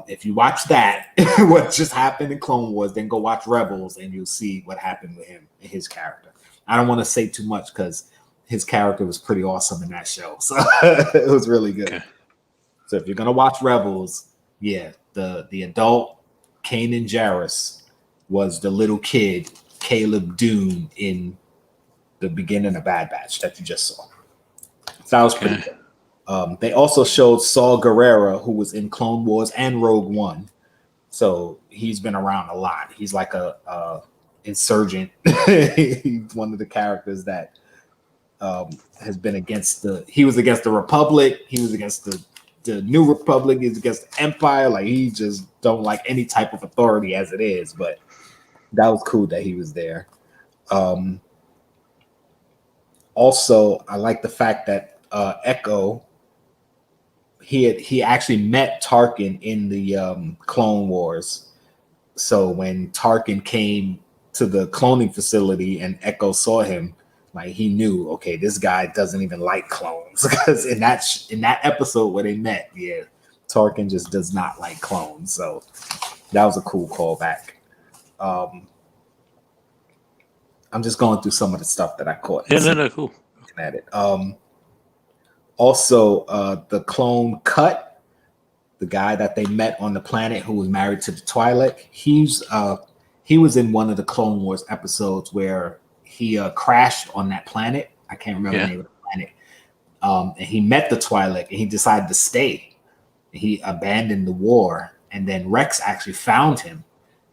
if you watch that, what just happened in Clone Wars, then go watch Rebels, and you'll see what happened with him and his character. I don't want to say too much because his character was pretty awesome in that show. So it was really good. Okay. So if you're gonna watch Rebels, yeah, the adult Kanan Jarrus was the little kid Caleb Doom in the beginning of Bad Batch that you just saw. So that was pretty good. They also showed Saul Guerrero, who was in Clone Wars and Rogue One. So he's been around a lot. He's like a insurgent. He's one of the characters that has been against he was against the Republic. He was against the New Republic. He's against the Empire. Like, he just don't like any type of authority as it is. But that was cool that he was there. Also, I like the fact that Echo, he actually met Tarkin in the Clone Wars. So when Tarkin came to the cloning facility and Echo saw him, like, he knew, okay, this guy doesn't even like clones. Because in that episode where they met, yeah, Tarkin just does not like clones. So that was a cool callback. I'm just going through some of the stuff that I caught. Yeah, no, cool. Looking at it. Also, the clone Cut, the guy that they met on the planet who was married to the Twi'lek, he was in one of the Clone Wars episodes where he crashed on that planet. I can't remember the name of the planet. And he met the Twi'lek, and he decided to stay. He abandoned the war, and then Rex actually found him.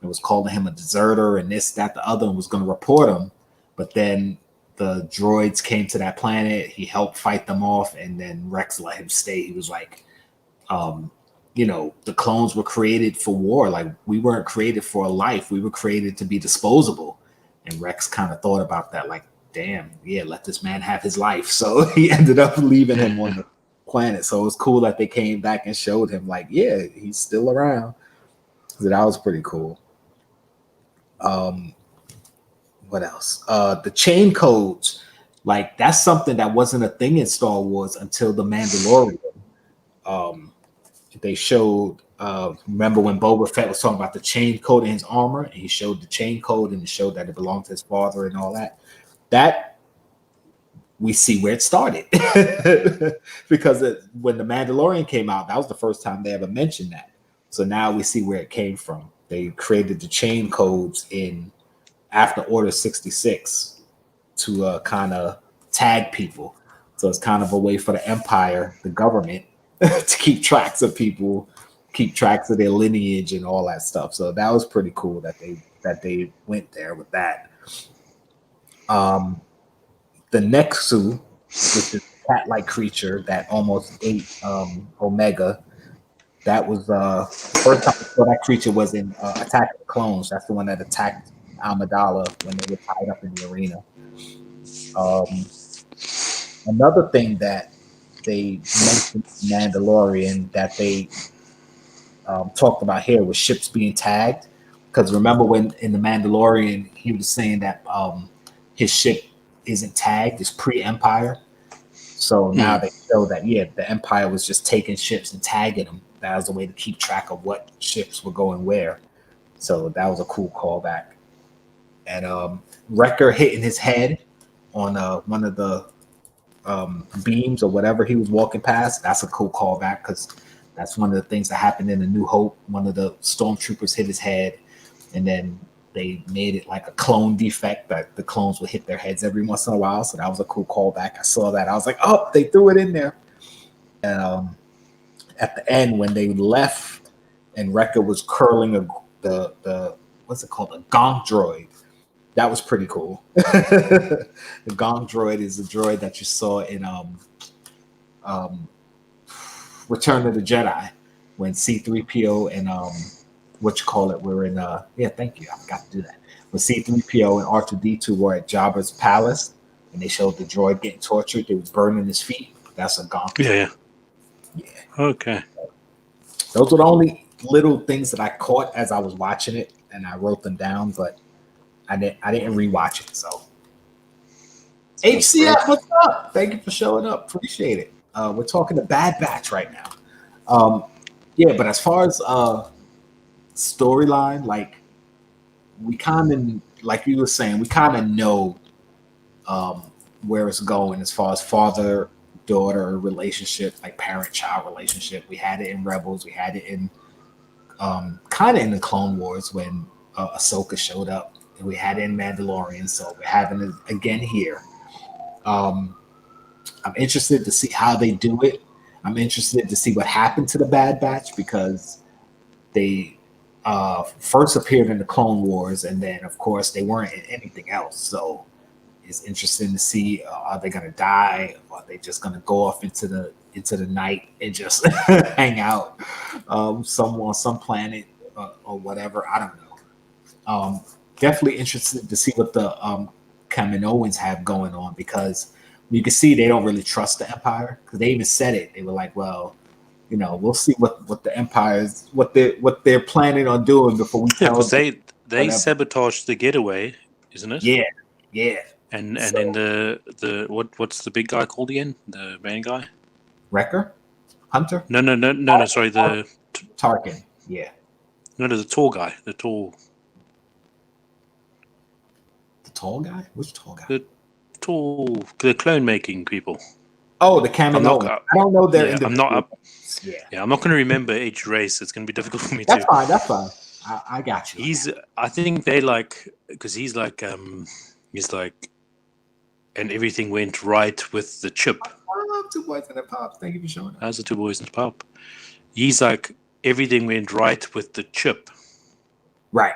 It was calling him a deserter and this, that, the other, and was going to report him. But then the droids came to that planet. He helped fight them off, and then Rex let him stay. He was like, the clones were created for war. Like, we weren't created for a life. We were created to be disposable. And Rex kind of thought about that, like, damn, yeah, let this man have his life. So he ended up leaving him on the planet. So it was cool that they came back and showed him, like, yeah, he's still around. So that was pretty cool. What else? The chain codes, like, that's something that wasn't a thing in Star Wars until The Mandalorian. They showed, remember when Boba Fett was talking about the chain code in his armor, and he showed the chain code and it showed that it belonged to his father and all that. That we see where it started. Because when The Mandalorian came out, that was the first time they ever mentioned that. So now we see where it came from. They created the chain codes after Order 66 to kind of tag people. So it's kind of a way for the Empire, the government, to keep tracks of people, keep tracks of their lineage and all that stuff. So that was pretty cool that they went there with that. The Nexu, which is a cat-like creature that almost ate Omega. That was the first time I saw that creature was in Attack of the Clones. That's the one that attacked Amidala when they were tied up in the arena. Another thing that they mentioned in Mandalorian that they talked about here was ships being tagged. Because remember when in the Mandalorian he was saying that his ship isn't tagged, it's pre-Empire. So now they show that, yeah, the Empire was just taking ships and tagging them. That was a way to keep track of what ships were going where. So that was a cool callback. And Wrecker hitting his head on one of the beams or whatever he was walking past. That's a cool callback because that's one of the things that happened in A New Hope. One of the stormtroopers hit his head, and then they made it like a clone defect that the clones would hit their heads every once in a while. So that was a cool callback. I saw that. I was like, oh, they threw it in there. And at the end, when they left and Wrecker was curling the what's it called? A gonk droid. That was pretty cool. The gonk droid is a droid that you saw in Return of the Jedi when C-3PO and were in thank you. I forgot to do that. When C-3PO and R2-D2 were at Jabba's palace and they showed the droid getting tortured. They was burning his feet. That's a gonk. Yeah. Yeah. Okay. Those were the only little things that I caught as I was watching it, and I wrote them down, but I didn't rewatch it. So HCF, what's up? Thank you for showing up. Appreciate it. We're talking the Bad Batch right now. Yeah, but as far as storyline, like we kind of, like you were saying, we kind of know where it's going as far as father-daughter relationship, like parent-child relationship. We had it in Rebels. We had it in kind of in the Clone Wars when Ahsoka showed up. And we had it in Mandalorian, so we're having it again here. I'm interested to see how they do it. I'm interested to see what happened to the Bad Batch because they first appeared in the Clone Wars, and then, of course, they weren't in anything else. So it's interesting to see are they going to die, or are they just going to go off into the night and just hang out on some planet or whatever. I don't know. Definitely interested to see what the Kaminoans have going on, because you can see they don't really trust the Empire, because they even said it. They were like, well, you know, we'll see what the Empire's what they're planning on doing before we tell them. They sabotaged the getaway, isn't it? Yeah. And So- then the what's the big guy called again? The main guy? Wrecker? Hunter? No. Sorry, the Tarkin. Yeah. the tall guy. The tall guy? Which tall guy? the clone making people. Oh, the Kaminoan. I don't know their Yeah, I'm individual. not up. Yeah. Yeah, I'm not going to remember each race. It's going to be difficult for me That's to. fine. I got you. I think they like, because he's like, and everything went right with the chip. Two boys and a pop. Thank you for showing up. How's the two boys in the pub? He's like, everything went right with the chip, Right.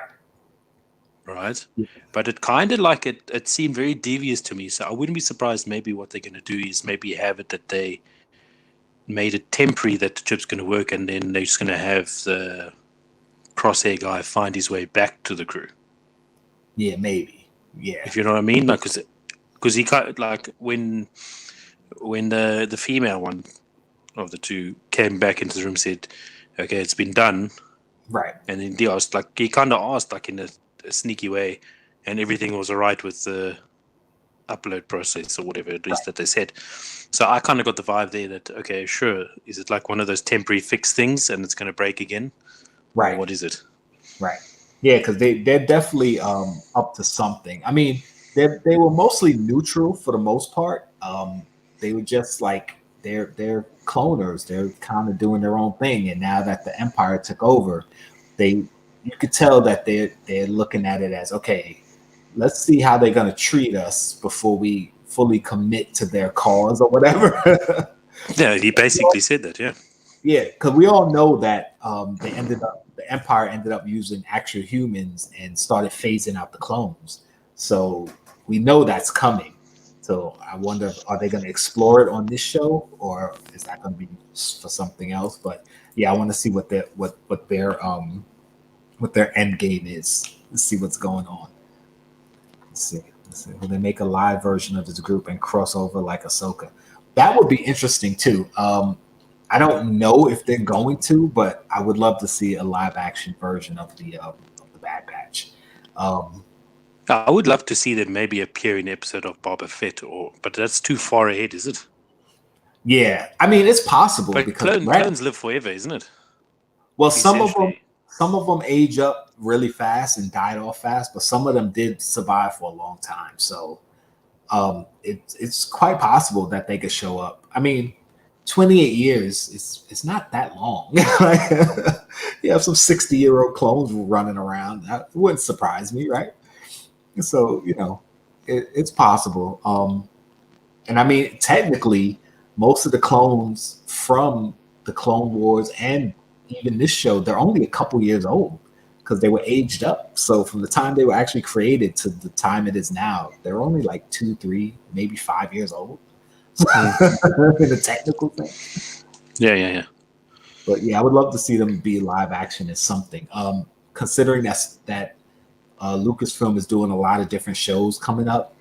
right? Yeah. But it kind of like it seemed very devious to me. So I wouldn't be surprised maybe what they're going to do is maybe have it that they made it temporary that the chip's going to work, and then they're just going to have the crosshair guy find his way back to the crew. Yeah, maybe. Yeah. If you know what I mean, like because he kind like when the female one of the two came back into the room, said, "Okay, it's been done," Right. and then he kind of asked like in a sneaky way, and everything was alright with the upload process or whatever it is that they said. So I kind of got the vibe there that, okay, sure, is it like one of those temporary fixed things and it's going to break again? Right. Or what is it? Right. Yeah, because they're definitely up to something. I mean, they were mostly neutral for the most part. They were just like they're cloners. They're kind of doing their own thing. And now that the Empire took over, you could tell that they're looking at it as, okay, let's see how they're going to treat us before we fully commit to their cause or whatever. Yeah, he basically said that, yeah. Yeah, because we all know that the Empire ended up using actual humans and started phasing out the clones. So we know that's coming. So I wonder, are they going to explore it on this show, or is that going to be for something else? But yeah, I want to see what their end game is. Let's see what's going on. Let's see. Will they make a live version of this group and cross over like Ahsoka? That would be interesting too. I don't know if they're going to, but I would love to see a live action version of the Bad Batch. I would love to see them maybe appear in an episode of Boba Fett, but that's too far ahead, is it? Yeah, I mean it's possible, but because clones live forever, isn't it? Well, some of them age up really fast and died off fast, but some of them did survive for a long time. So it's quite possible that they could show up. I mean, 28 years it's not that long. You have some 60-year-old clones running around. That wouldn't surprise me, right? So, you know, it's possible. And I mean, technically, most of the clones from the Clone Wars and even this show, they're only a couple years old because they were aged up. So from the time they were actually created to the time it is now, they're only like 2, 3, maybe 5 years old. In the technical thing. Yeah. But yeah, I would love to see them be live action as something. Considering that Lucasfilm is doing a lot of different shows coming up,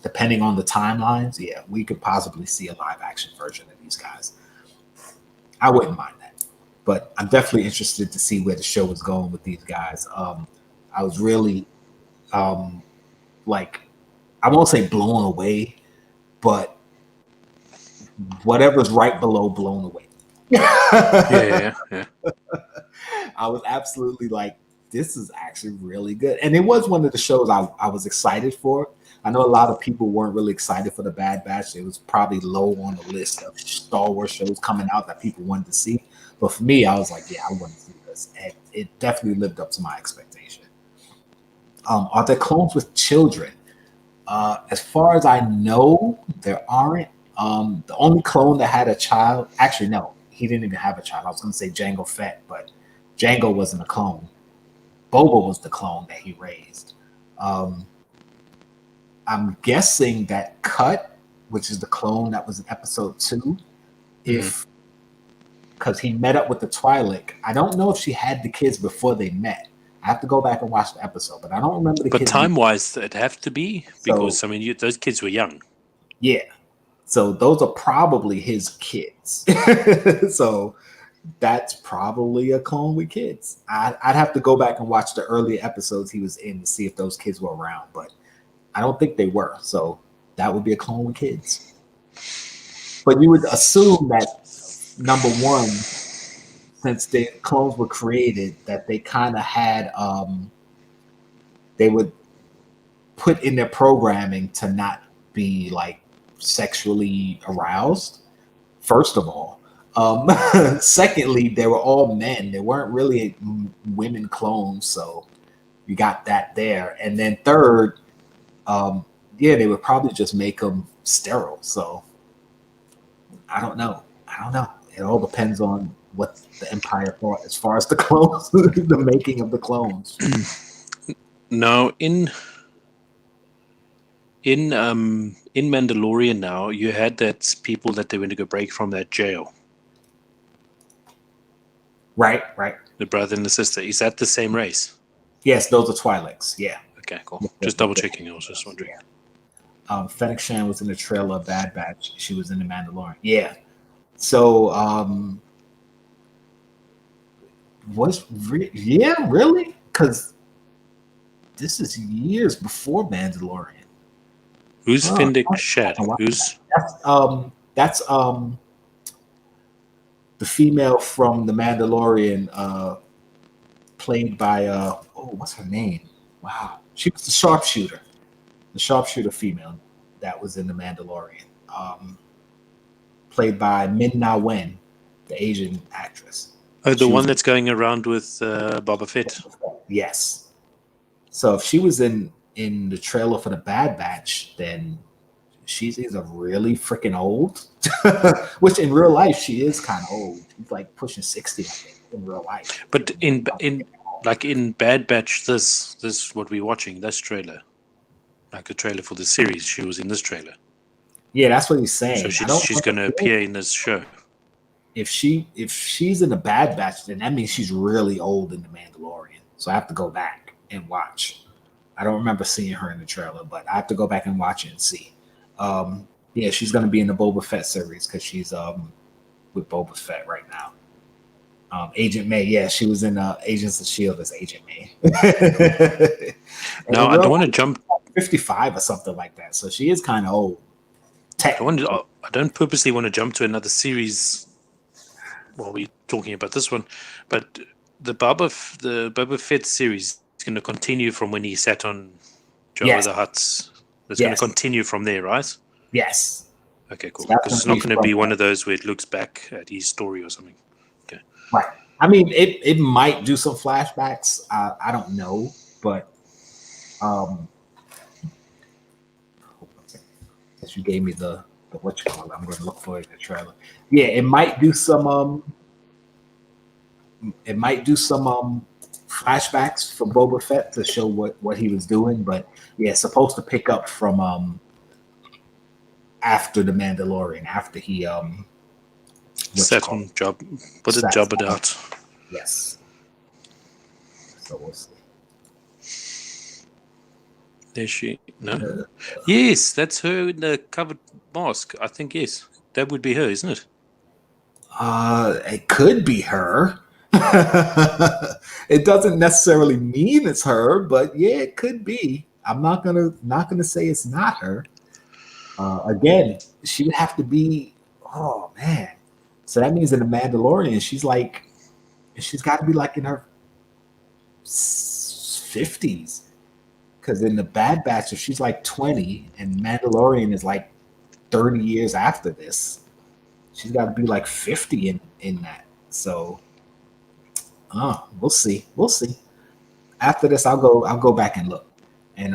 depending on the timelines, yeah, we could possibly see a live action version of these guys. I wouldn't mind that, but I'm definitely interested to see where the show is going with these guys. I was really like, I won't say blown away, but whatever's right below blown away. Yeah. I was absolutely like, this is actually really good. And it was one of the shows I was excited for. I know a lot of people weren't really excited for the Bad Batch. It was probably low on the list of Star Wars shows coming out that people wanted to see. But for me, I was like, yeah, I want to see this. And it definitely lived up to my expectation. Are there clones with children? As far as I know, there aren't. The only clone that had a child, actually, no, he didn't even have a child. I was going to say Jango Fett, but Jango wasn't a clone. Boba was the clone that he raised. I'm guessing that Cut, which is the clone that was in episode 2, because he met up with the Twi'lek. I don't know if she had the kids before they met. I have to go back and watch the episode, but I don't remember the kids. But time-wise, it'd have to be, because, So, I mean, those kids were young. Yeah. So those are probably his kids. So that's probably a clone with kids. I'd have to go back and watch the earlier episodes he was in to see if those kids were around, but I don't think they were. So that would be a clone with kids. But you would assume that, number one, since the clones were created, that they kind of had, they would put in their programming to not be like sexually aroused, first of all. Secondly, they were all men. There weren't really women clones, so you got that there. And then third, they would probably just make them sterile. So I don't know. It all depends on what the Empire thought as far as the clones, the making of the clones. No, in Mandalorian now, you had that people that they went to go break from that jail. Right. The brother and the sister. Is that the same race? Yes, those are Twi'leks. Yeah. Okay, cool. Just double checking. I was just wondering. Fennec Shan was in the trailer of Bad Batch. She was in the Mandalorian. Yeah. So, really? Because this is years before Mandalorian. Who's Fennec Shan? Who's that's the female from the Mandalorian, played by what's her name? Wow, she was the sharpshooter female that was in the Mandalorian, played by Min-Na Wen, the Asian actress. Oh, the one that's going around with Boba Fett. Yes. So if she was in the trailer for the Bad Batch, then she's either really freaking old, which in real life she is kind of old. She's like pushing 60, I think, in real life. But in Bad Batch, this what we're watching, this trailer, like the trailer for the series, she was in this trailer. Yeah, that's what he's saying. So she's going to appear in this show. If she's in the Bad Batch, then that means she's really old in the Mandalorian. So I have to go back and watch. I don't remember seeing her in the trailer, but I have to go back and watch it and see. She's going to be in the Boba Fett series because she's with Boba Fett right now. Agent May, she was in Agents of S.H.I.E.L.D. as Agent May. No, I don't want to jump 55 or something like that, so she is kind of old. I don't purposely want to jump to another series while we're talking about this one, but the Boba Fett series is going to continue from when he sat on Jabba the Hutt's. It's going to continue from there, right? Yes. Okay, cool. Because it's not going to be one of those where it looks back at his story or something. Okay. Right. I mean, it might do some flashbacks. I don't know, but as you gave me the what you call it, I'm going to look for it in the trailer. Yeah, it might do some flashbacks for Boba Fett to show what he was doing, but yeah, it's supposed to pick up from after the Mandalorian, after he set on job, put a job it out. Yes. So we'll see. There she no. Yes, that's her in the covered mask. I think yes. That would be her, isn't it? It could be her. It doesn't necessarily mean it's her, but yeah, it could be. I'm not gonna say it's not her. Again, she would have to be. Oh man, so that means in the Mandalorian, she's got to be like in her 50s. Because in the Bad Batch, if she's like 20, and Mandalorian is like 30 years after this, she's got to be like 50 in that. So, we'll see. We'll see. After this, I'll go back and look and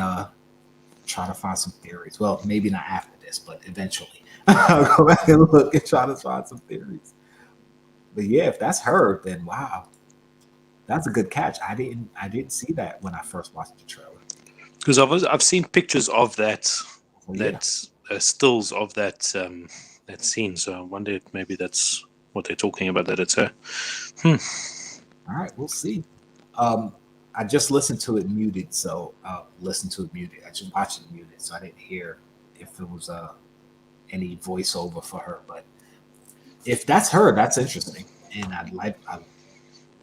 try to find some theories. Well, maybe not after this, but eventually I'll go back and look and try to find some theories. But yeah, if that's her, then wow, that's a good catch. I didn't see that when I first watched the trailer. Because I've seen pictures of that Yeah. stills of that that scene. So I wonder if maybe that's what they're talking about. That it's her. All right, we'll see. I just listened to it muted, so listen to it muted. I just watched it muted, so I didn't hear if it was any voiceover for her. But if that's her, that's interesting, and I'm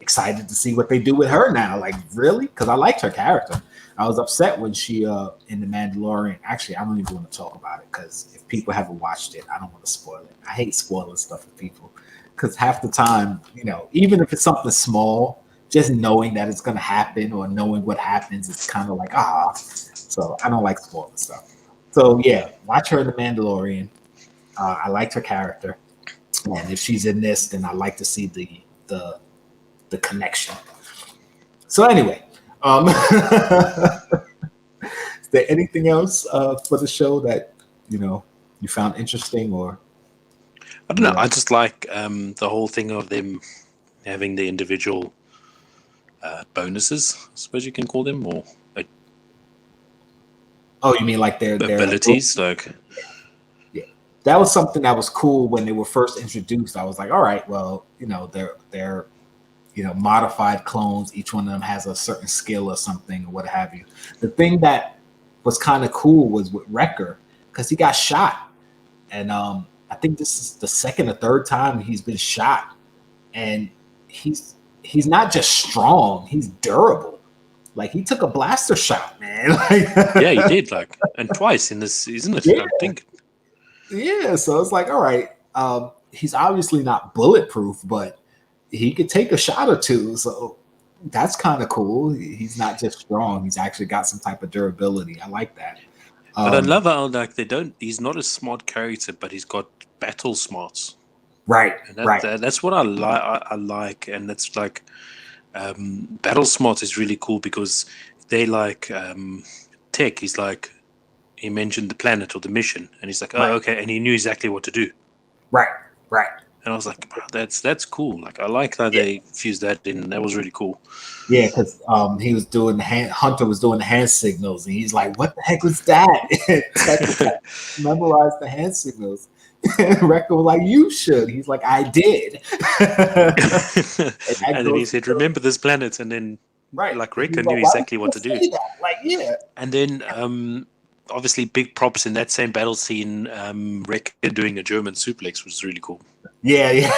excited to see what they do with her now. Like, really? Because I liked her character. I was upset when she in the Mandalorian. Actually, I don't even want to talk about it because if people haven't watched it, I don't want to spoil it. I hate spoiling stuff for people because half the time, even if it's something small, just knowing that it's going to happen or knowing what happens, it's kind of like, So I don't like spoiling stuff. So yeah, watch her in The Mandalorian. I liked her character. And if she's in this, then I like to see the connection. So anyway, is there anything else for the show that, you found interesting or? I don't know. I just like the whole thing of them having the individual bonuses, I suppose you can call them, or Oh, you mean like their abilities? Like, yeah, that was something that was cool when they were first introduced. I was like, all right, well, they're modified clones. Each one of them has a certain skill or something or what have you. The thing that was kind of cool was with Wrecker because he got shot, and I think this is the second or third time he's been shot, and he's not just strong, he's durable. Like, he took a blaster shot, man. yeah, he did, like, and twice in this, isn't it? Yeah. I think. Yeah, so it's like, all right, he's obviously not bulletproof, but he could take a shot or two. So that's kind of cool. He's not just strong; he's actually got some type of durability. I like that. But I love how he's not a smart character, but he's got battle smarts. Right, And right. That's what I like, and it's like battle smarts is really cool because they like Tech. He's like, he mentioned the planet or the mission, and he's like, oh, Right. okay, and he knew exactly what to do. Right, right. And I was like, wow, that's cool. Like, I like how they fused that in. That was really cool. Yeah, because he was doing Hunter was doing the hand signals, and he's like, "What the heck was that?" Tech was like, memorize the hand signals. Wrecker was like, "You should." He's like, "I did." And then he said, "Remember this planet," and then Right, like Wrecker He's knew like, "Why exactly would what to you do. say that?" Like, yeah, And then obviously big props in that same battle scene. Wrecker doing a German suplex was really cool. yeah.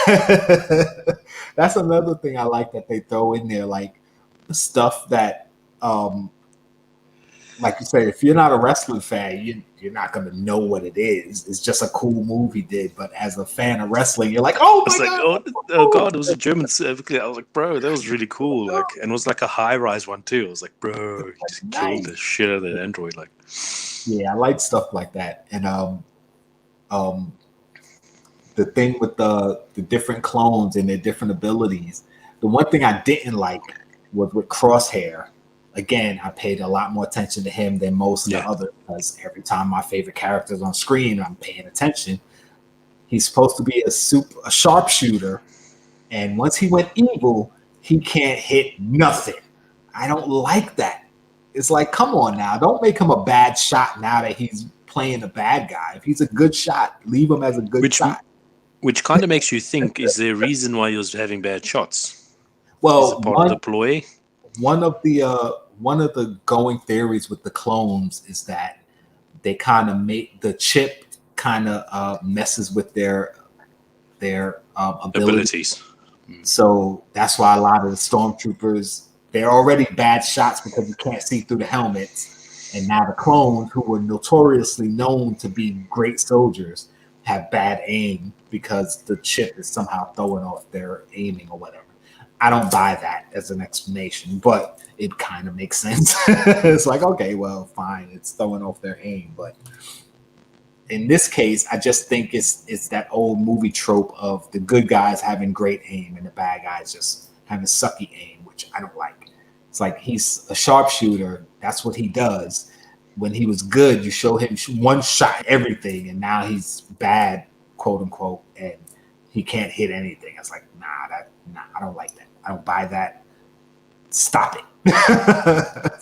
That's another thing I like that they throw in there, like stuff that, like you say, if you're not a wrestling fan, you're not gonna know what it is. It's just a cool move he did, but as a fan of wrestling, you're like, "Oh I was my like, god!" oh god, it was a German cervical. I was like, bro, that was really cool. Like, and it was like a high rise one too. I was like, bro, he just killed the shit out of that android. Like, Yeah, I like stuff like that. And the thing with the different clones and their different abilities. The one thing I didn't like was with Crosshair. Again, I paid a lot more attention to him than most of the others because every time my favorite character's on screen, I'm paying attention. He's supposed to be a sharpshooter, and once he went evil, he can't hit nothing. I don't like that. It's like, come on now, don't make him a bad shot now that he's playing a bad guy. If he's a good shot, leave him as a good shot. Which kind of makes you think: is there a reason why he was having bad shots? Well, is it part of the ploy? One of the one of the going theories with the clones is that they kind of make the chip kind of messes with their abilities. So that's why a lot of the stormtroopers, they're already bad shots because you can't see through the helmets. And now the clones, who were notoriously known to be great soldiers, have bad aim because the chip is somehow throwing off their aiming or whatever. I don't buy that as an explanation, but it kind of makes sense. It's like, okay, well, fine, it's throwing off their aim. But in this case, I just think it's that old movie trope of the good guys having great aim and the bad guys just having sucky aim, which I don't like. It's like he's a sharpshooter. That's what he does. When he was good, you show him one shot everything, and now he's bad, quote unquote, and he can't hit anything. It's like, nah, I don't like that. I don't buy that. Stop it.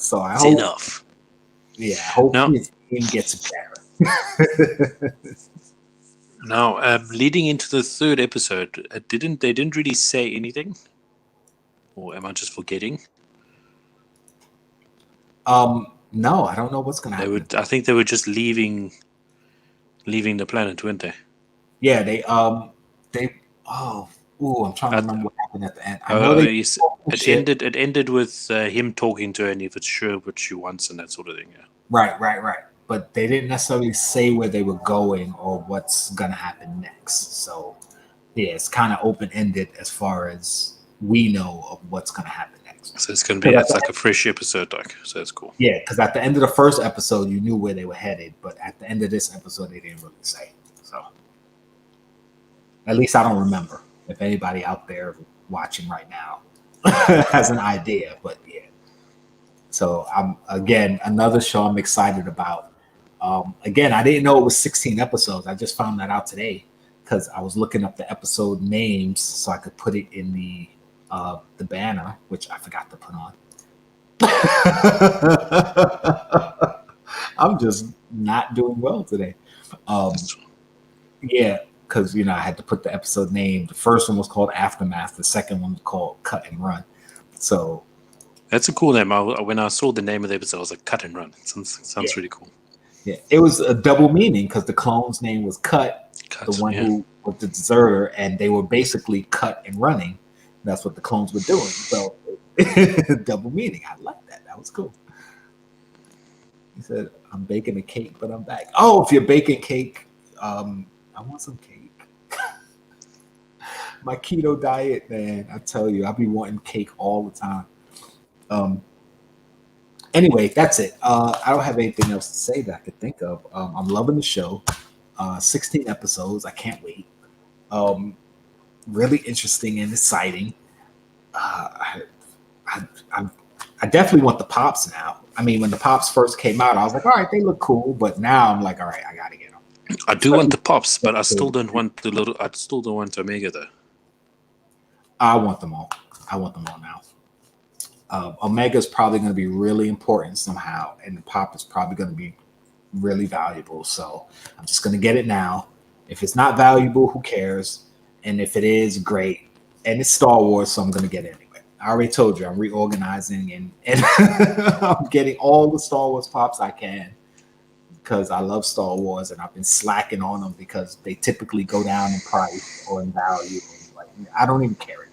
So I hope enough. Yeah, I hope his game gets better. Now, leading into the third episode, they didn't really say anything, or am I just forgetting? No, I don't know what's gonna happen. I think they were just leaving the planet, weren't they? Yeah, I'm trying to remember what happened at the end. I know it ended with him talking to her, and if it's sure what she wants and that sort of thing. Yeah. Right. But they didn't necessarily say where they were going or what's gonna happen next. So yeah, it's kind of open-ended as far as we know of what's gonna happen next. So it's gonna be like a fresh episode, like, so that's cool. Yeah, because at the end of the first episode, you knew where they were headed, but at the end of this episode, they didn't really say. So at least I don't remember. If anybody out there watching right now has an idea, but yeah. So another show I'm excited about. Again, I didn't know it was 16 episodes. I just found that out today because I was looking up the episode names so I could put it in the banner, which I forgot to put on. I'm just not doing well today. Yeah, because I had to put the episode name. The first one was called Aftermath. The second one was called Cut and Run. So that's a cool name. When I saw the name of the episode, I was like, Cut and Run. Sounds really cool. Yeah, it was a double meaning because the clone's name was Cut, the one who was the deserter, and they were basically cut and running. That's what the clones were doing. So double meaning. I like that. That was cool. He said, "I'm baking a cake, but I'm back." Oh, if you're baking cake, I want some cake. My keto diet, man, I tell you, I be wanting cake all the time. Anyway, that's it. I don't have anything else to say that I could think of. I'm loving the show. 16 episodes. I can't wait. Really interesting and exciting. I definitely want the Pops now. I mean, when the Pops first came out, I was like, all right, they look cool. But now I'm like, all right, I got to get them. I do want the Pops, but I still don't want I still don't want Omega, though. I want them all. I want them all now. Omega is probably going to be really important somehow, and the Pop is probably going to be really valuable. So I'm just going to get it now. If it's not valuable, who cares? And if it is, great. And it's Star Wars, so I'm going to get it anyway. I already told you I'm reorganizing and I'm getting all the Star Wars Pops I can because I love Star Wars, and I've been slacking on them because they typically go down in price or in value. Like, I don't even care anymore.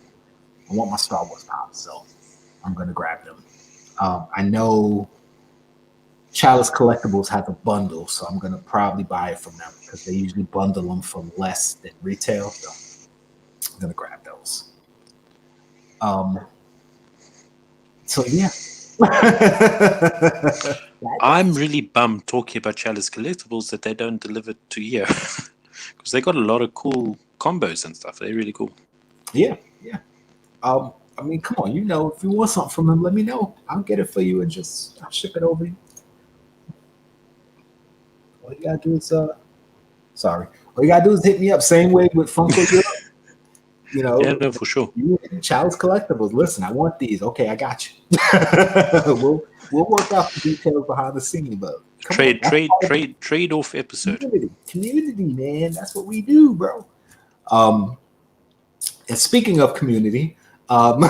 I want my Star Wars Pops, so I'm going to grab them. I know Chalice Collectibles has a bundle, so I'm going to probably buy it from them because they usually bundle them for less than retail. So I'm going to grab those. So, yeah. I'm really bummed talking about Chalice Collectibles that they don't deliver to here because they got a lot of cool combos and stuff. They're really cool. Yeah. I mean, come on, if you want something from them, let me know. I'll get it for you and I'll ship it over. All you gotta do is hit me up. Same way with Funko Europe. Yeah, no, for sure. Chalice Collectibles. Listen, I want these. Okay, I got you. We'll work out the details behind the scene, but trade off episode. Community, man. That's what we do, bro. And speaking of community, I'm gonna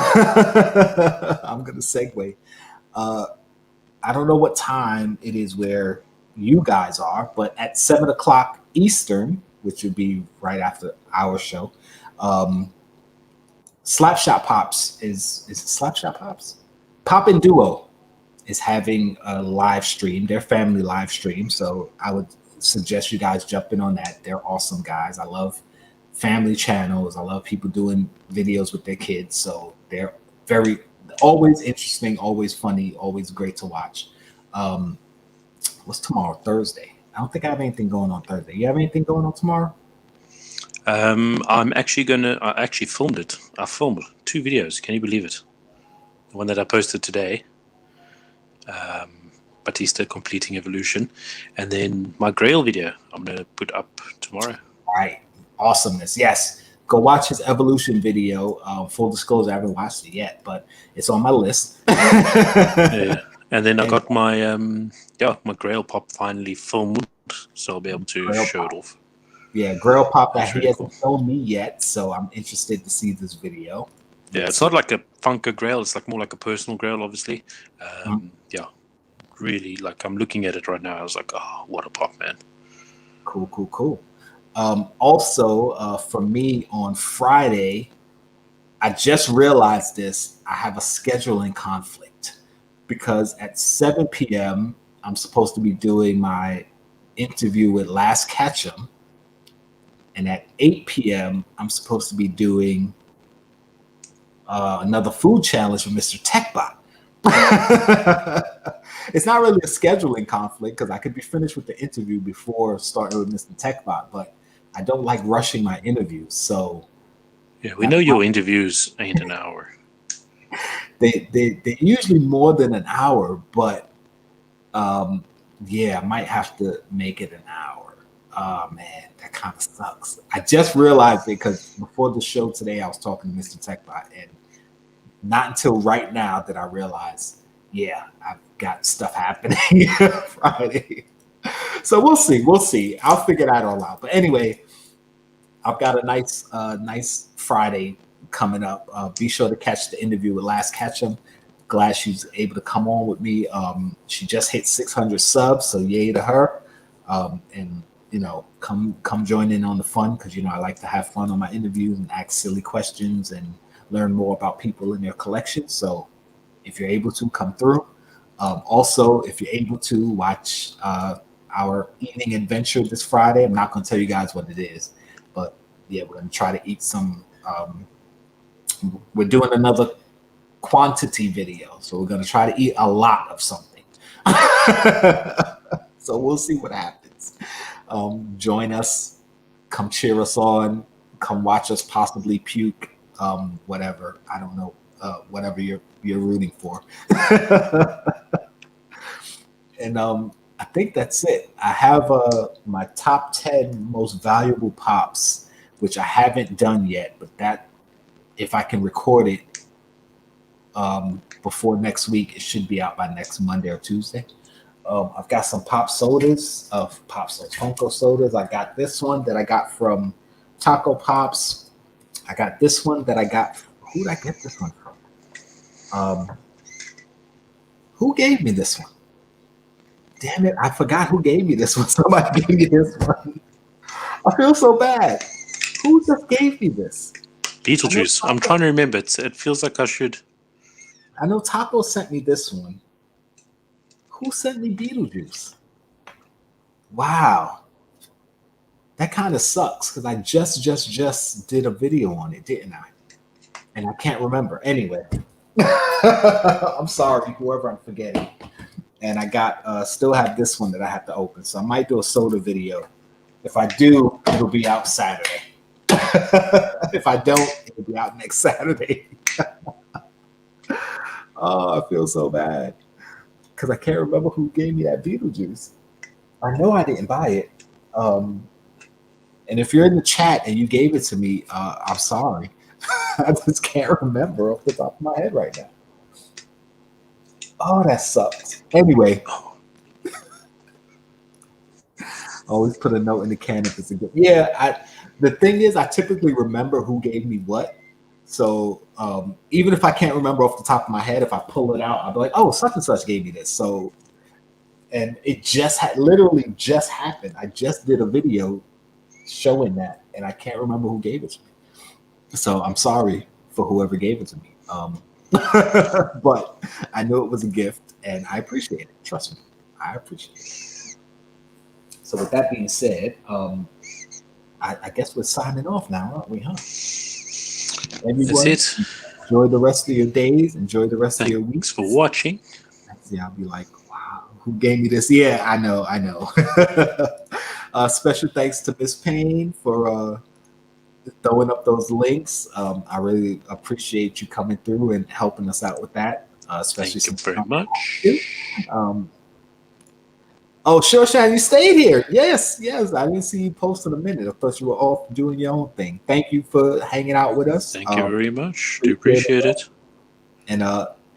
segue. I don't know what time it is where you guys are, but at 7 o'clock Eastern, which would be right after our show, Slapshot Pops is it Slapshot Pops? Pop and Duo is having a live stream, their family live stream. So I would suggest you guys jump in on that. They're awesome guys. I love family channels. I love people doing videos with their kids. So they're very always interesting, always funny, always great to watch. What's tomorrow? Thursday. I don't think I have anything going on Thursday. You have anything going on tomorrow? I'm actually I actually filmed it. I filmed 2 videos. Can you believe it? The one that I posted today, Batista completing evolution, and then my Grail video I'm gonna put up tomorrow. All right, awesomeness. Yes, go watch his evolution video. Full disclosure, I haven't watched it yet, but it's on my list. Yeah. And then I got my my Grail Pop finally filmed, so I'll be able to show it off. Yeah, Grail Pop that That's he really hasn't shown me yet, so I'm interested to see this video. Yeah, it's not like a Funko Grail, it's like more like a personal Grail, obviously. Yeah, really, like I'm looking at it right now. I was like, oh, what a pop, man. Cool. Also, for me on Friday, I just realized this. I have a scheduling conflict because at 7 p.m., I'm supposed to be doing my interview with Last Ketchum. And at 8 p.m., I'm supposed to be doing another food challenge with Mr. Techbot. It's not really a scheduling conflict because I could be finished with the interview before starting with Mr. Techbot, but I don't like rushing my interviews. So yeah, we know your interviews ain't an hour. They're usually more than an hour, but yeah, I might have to make it an hour. Oh man, that kind of sucks. I just realized it because before the show today, I was talking to Mr. Techbot, and not until right now did I realize, yeah, I've got stuff happening Friday. So we'll see. I'll figure that all out. But anyway, I've got a nice Friday coming up. Be sure to catch the interview with Last Ketchum. Glad she's able to come on with me. She just hit 600 subs, so yay to her. And come join in on the fun because I like to have fun on my interviews and ask silly questions and learn more about people in their collection. So if you're able to, come through. Also, if you're able to watch our eating adventure this Friday, I'm not going to tell you guys what it is, but yeah, we're going to try to eat some. We're doing another quantity video, so we're going to try to eat a lot of something. So we'll see what happens. Join us, come cheer us on, come watch us possibly puke, whatever. I don't know, whatever you're rooting for. And I think that's it. I have my top 10 most valuable pops, which I haven't done yet, but that if I can record it before next week, it should be out by next Monday or Tuesday. I've got some Funko sodas. I got this one that I got from Taco Pops. I got this one that I got. Who did I get this one from? Who gave me this one? Damn it, I forgot who gave me this one. Somebody gave me this one. I feel so bad. Who just gave me this? Beetlejuice. I'm trying to remember. It feels like I should. I know Taco sent me this one. Who sent me Beetlejuice? Wow. That kind of sucks because I just did a video on it, didn't I? And I can't remember. Anyway, I'm sorry, whoever I'm forgetting. And I got still have this one that I have to open. So I might do a soda video. If I do, it'll be out Saturday. If I don't, it'll be out next Saturday. Oh, I feel so bad because I can't remember who gave me that Beetlejuice. I know I didn't buy it. And if you're in the chat and you gave it to me, I'm sorry. I just can't remember off the top of my head right now. Oh, that sucks. Anyway, always put a note in the can if it's a good. Yeah, the thing is, I typically remember who gave me what, So even if I can't remember off the top of my head, if I pull it out, I'll be like, oh, such and such gave me this. So, and it just literally just happened. I just did a video showing that, and I can't remember who gave it to me. So I'm sorry for whoever gave it to me. But I knew it was a gift, and I appreciate it. Trust me, I appreciate it. So with that being said, I guess we're signing off now, aren't we, huh? Everyone, That's it. enjoy the rest of your days. Enjoy the rest of your weeks. Thanks for watching. Yeah, I'll be like, wow, who gave me this? Yeah, I know. Special thanks to Miss Payne for throwing up those links. I really appreciate you coming through and helping us out with that. Especially Thank you very much. Oh, Sure Shine, you stayed here. Yes. I didn't see you post in a minute. I thought you were off doing your own thing. Thank you for hanging out with us. Thank you very much. Do appreciate it. And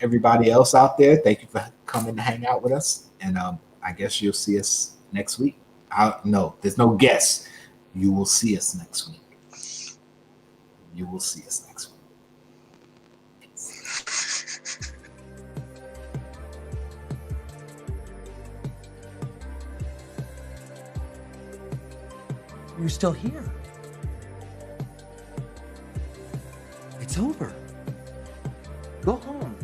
everybody else out there, thank you for coming to hang out with us. And I guess you'll see us next week. No, there's no guess. You will see us next week. You will see us next week. You're still here. It's over. Go home.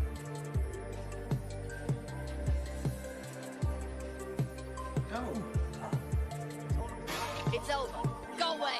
It's over. Go away.